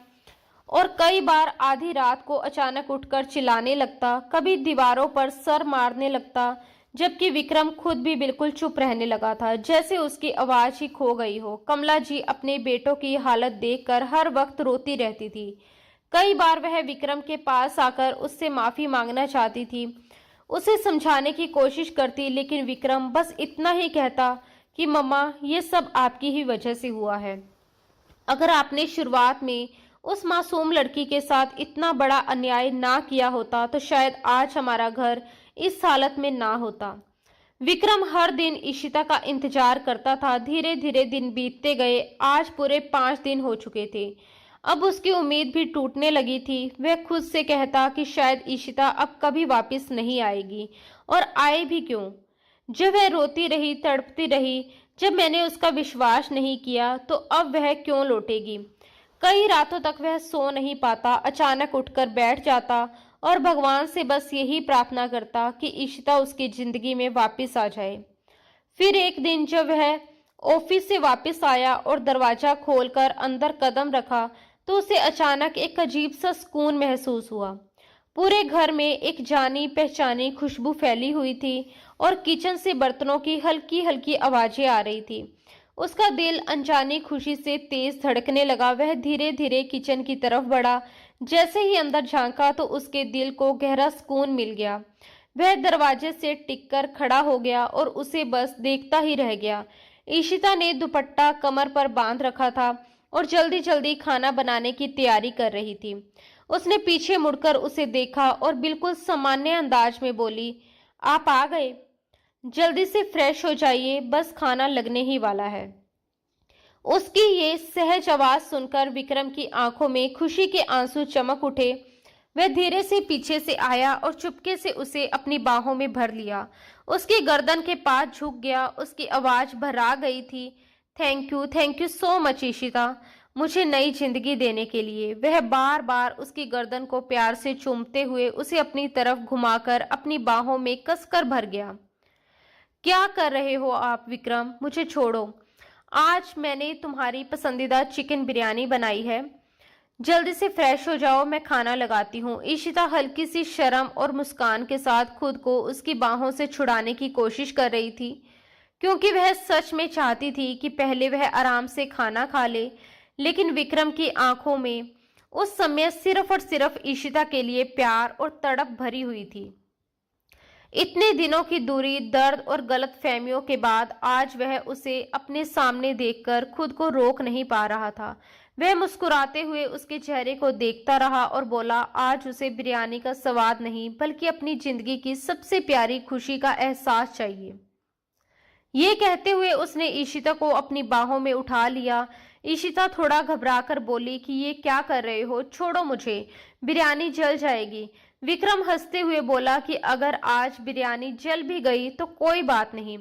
और कई बार आधी रात को अचानक उठकर चिल्लाने लगता, कभी दीवारों पर सर मारने लगता, जबकि विक्रम खुद भी बिल्कुल चुप रहने लगा था, जैसे उसकी आवाज ही खो गई हो। कमला जी अपने बेटों की हालत देखकर हर वक्त रोती रहती थी। कई बार वह विक्रम के पास आकर उससे माफी मांगना चाहती थी, उसे समझाने की कोशिश करती, लेकिन विक्रम बस इतना ही कहता कि मम्मा ये सब आपकी ही वजह से हुआ है। अगर आपने शुरुआत में उस मासूम लड़की के साथ इतना बड़ा अन्याय ना किया होता तो शायद आज हमारा घर इस हालत में ना होता। विक्रम हर दिन ईशिता का इंतजार करता था। धीरे धीरे दिन बीतते गए। आज पूरे 5 दिन हो चुके थे। अब उसकी उम्मीद भी टूटने लगी थी। वह खुद से कहता कि शायद ईशिता अब कभी वापस नहीं आएगी, और आए भी क्यों। जब वह रोती रही, तड़पती रही, जब मैंने उसका विश्वास नहीं किया, तो अब वह क्यों लौटेगी। कई रातों तक वह सो नहीं पाता, अचानक उठकर बैठ जाता और भगवान से बस यही प्रार्थना करता कि ईशिता उसकी जिंदगी में वापस आ जाए। फिर एक दिन जब वह ऑफिस से वापस आया और दरवाजा खोलकर अंदर कदम रखा, तो उसे अचानक एक अजीब सा सुकून महसूस हुआ। पूरे घर में एक जानी पहचानी खुशबू फैली हुई थी और किचन से बर्तनों की हल्की हल्की आवाजें आ रही थी। उसका दिल अनजानी खुशी से तेज धड़कने लगा। वह धीरे धीरे किचन की तरफ बढ़ा। जैसे ही अंदर झांका तो उसके दिल को गहरा सुकून मिल गया। वह दरवाजे से टिककर खड़ा हो गया और उसे बस देखता ही रह गया। ईशिता ने दुपट्टा कमर पर बांध रखा था और जल्दी जल्दी खाना बनाने की तैयारी कर रही थी। उसने पीछे मुड़कर उसे देखा और बिल्कुल सामान्य अंदाज में बोली, आप आ गए? जल्दी से फ्रेश हो जाइए, बस खाना लगने ही वाला है। उसकी ये सहज आवाज सुनकर विक्रम की आंखों में खुशी के आंसू चमक उठे। वह धीरे से पीछे से आया और चुपके से उसे अपनी बाहों में भर लिया। उसकी गर्दन के पास झुक गया। उसकी आवाज भरा गई थी, थैंक यू सो मच ईशिता, मुझे नई जिंदगी देने के लिए। वह बार बार उसकी गर्दन को प्यार से चूमते हुए उसे अपनी तरफ घुमाकर अपनी बाहों में कसकर भर गया। क्या कर रहे हो आप विक्रम, मुझे छोड़ो। आज मैंने तुम्हारी पसंदीदा चिकन बिरयानी बनाई है, जल्दी से फ्रेश हो जाओ, मैं खाना लगाती हूँ। ईशिता हल्की सी शर्म और मुस्कान के साथ खुद को उसकी बाहों से छुड़ाने की कोशिश कर रही थी, क्योंकि वह सच में चाहती थी कि पहले वह आराम से खाना खा ले। लेकिन विक्रम की आंखों में उस समय सिर्फ और सिर्फ ईशिता के लिए प्यार और तड़प भरी हुई थी। इतने दिनों की दूरी, दर्द और गलतफहमियों के बाद आज वह उसे अपने सामने देखकर खुद को रोक नहीं पा रहा था। वह मुस्कुराते हुए उसके चेहरे को देखता रहा और बोला, आज उसे बिरयानी का स्वाद नहीं बल्कि अपनी जिंदगी की सबसे प्यारी खुशी का एहसास चाहिए। ये कहते हुए उसने ईशिता को अपनी बाहों में उठा लिया। ईशिता थोड़ा घबराकर बोली कि ये क्या कर रहे हो, छोड़ो मुझे, बिरयानी जल जाएगी। विक्रम हंसते हुए बोला कि अगर आज बिरयानी जल भी गई तो कोई बात नहीं,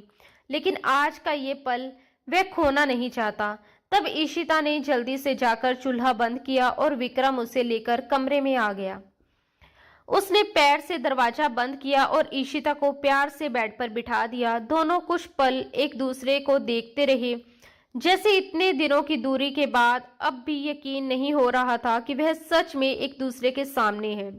लेकिन आज का ये पल वह खोना नहीं चाहता। तब ईशिता ने जल्दी से जाकर चूल्हा बंद किया और विक्रम उसे लेकर कमरे में आ गया। उसने पैर से दरवाजा बंद किया और ईशिता को प्यार से बेड पर बिठा दिया। दोनों कुछ पल एक दूसरे को देखते रहे, जैसे इतने दिनों की दूरी के बाद अब भी यकीन नहीं हो रहा था कि वह सच में एक दूसरे के सामने है।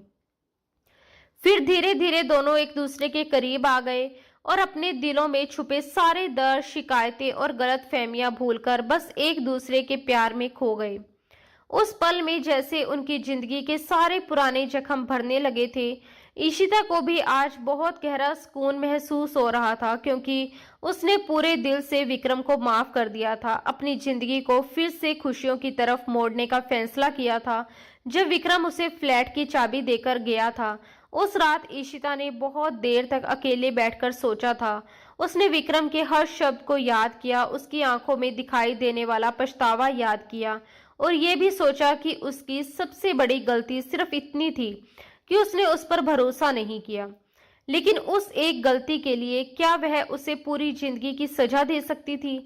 फिर धीरे धीरे दोनों एक दूसरे के करीब आ गए और अपने दिलों में छुपे सारे दर्द, शिकायतें और गलतफहमियां भूलकर बस एक दूसरे के प्यार में खो गए। उस पल में जैसे उनकी जिंदगी के सारे पुराने जख्म भरने लगे थे। ईशिता को भी आज बहुत गहरा सुकून महसूस हो रहा था, क्योंकि उसने पूरे दिल से विक्रम को माफ कर दिया था, अपनी जिंदगी को फिर से खुशियों की तरफ मोड़ने का फैसला किया था। जब विक्रम उसे फ्लैट की चाबी देकर गया था, उस रात ईशिता ने बहुत देर तक अकेले बैठकर सोचा था। उसने विक्रम के हर शब्द को याद किया, उसकी आंखों में दिखाई देने वाला पछतावा याद किया और ये भी सोचा कि उसकी सबसे बड़ी गलती सिर्फ इतनी थी कि उसने उस पर भरोसा नहीं किया। लेकिन उस एक गलती के लिए क्या वह उसे पूरी जिंदगी की सजा दे सकती थी?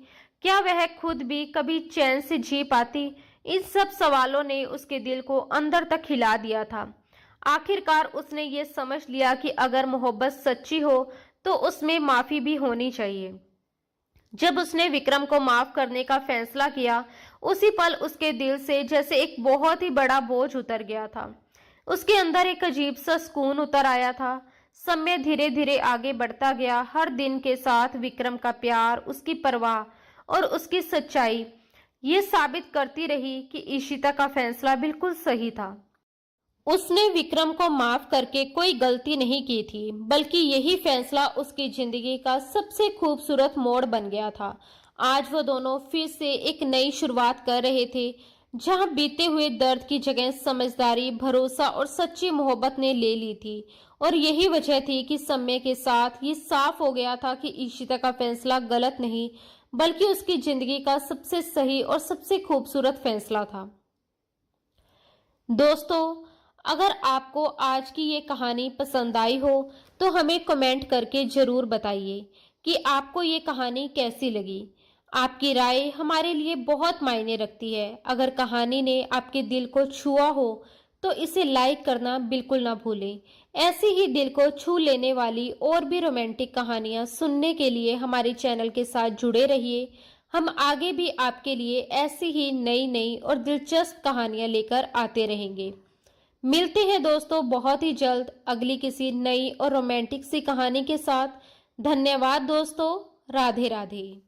क्या वह खुद भी कभी चैन से जी पाती? इन सब सवालों ने उसके दिल को अंदर तक हिला दिया था। आखिरकार उसने ये समझ लिया कि अगर मोहब्बत सच्ची हो तो उसमें माफी भी होनी चाहिए। जब उसने विक्रम को माफ करने का फैसला किया, उसी पल उसके दिल से जैसे एक बहुत ही बड़ा बोझ उतर गया था। उसके अंदर एक अजीब सा सुकून उतर आया था। समय धीरे धीरे आगे बढ़ता गया। हर दिन के साथ विक्रम का प्यार, उसकी परवाह और उसकी सच्चाई ये साबित करती रही कि ईशिता का फैसला बिल्कुल सही था। उसने विक्रम को माफ करके कोई गलती नहीं की थी, बल्कि यही फैसला उसकी जिंदगी का सबसे खूबसूरत मोड़ बन गया था। आज वो दोनों फिर से एक नई शुरुआत कर रहे थे, जहां बीते हुए दर्द की जगह समझदारी, भरोसा और सच्ची मोहब्बत ने ले ली थी। और यही वजह थी कि समय के साथ ये साफ हो गया था कि ईशिता का फैसला गलत नहीं, बल्कि उसकी जिंदगी का सबसे सही और सबसे खूबसूरत फैसला था। दोस्तों, अगर आपको आज की ये कहानी पसंद आई हो तो हमें कमेंट करके ज़रूर बताइए कि आपको ये कहानी कैसी लगी। आपकी राय हमारे लिए बहुत मायने रखती है। अगर कहानी ने आपके दिल को छुआ हो तो इसे लाइक करना बिल्कुल ना भूलें। ऐसी ही दिल को छू लेने वाली और भी रोमांटिक कहानियाँ सुनने के लिए हमारे चैनल के साथ जुड़े रहिए। हम आगे भी आपके लिए ऐसी ही नई नई और दिलचस्प कहानियां लेकर आते रहेंगे। मिलते हैं दोस्तों बहुत ही जल्द अगली किसी नई और रोमांटिक सी कहानी के साथ। धन्यवाद दोस्तों। राधे राधे।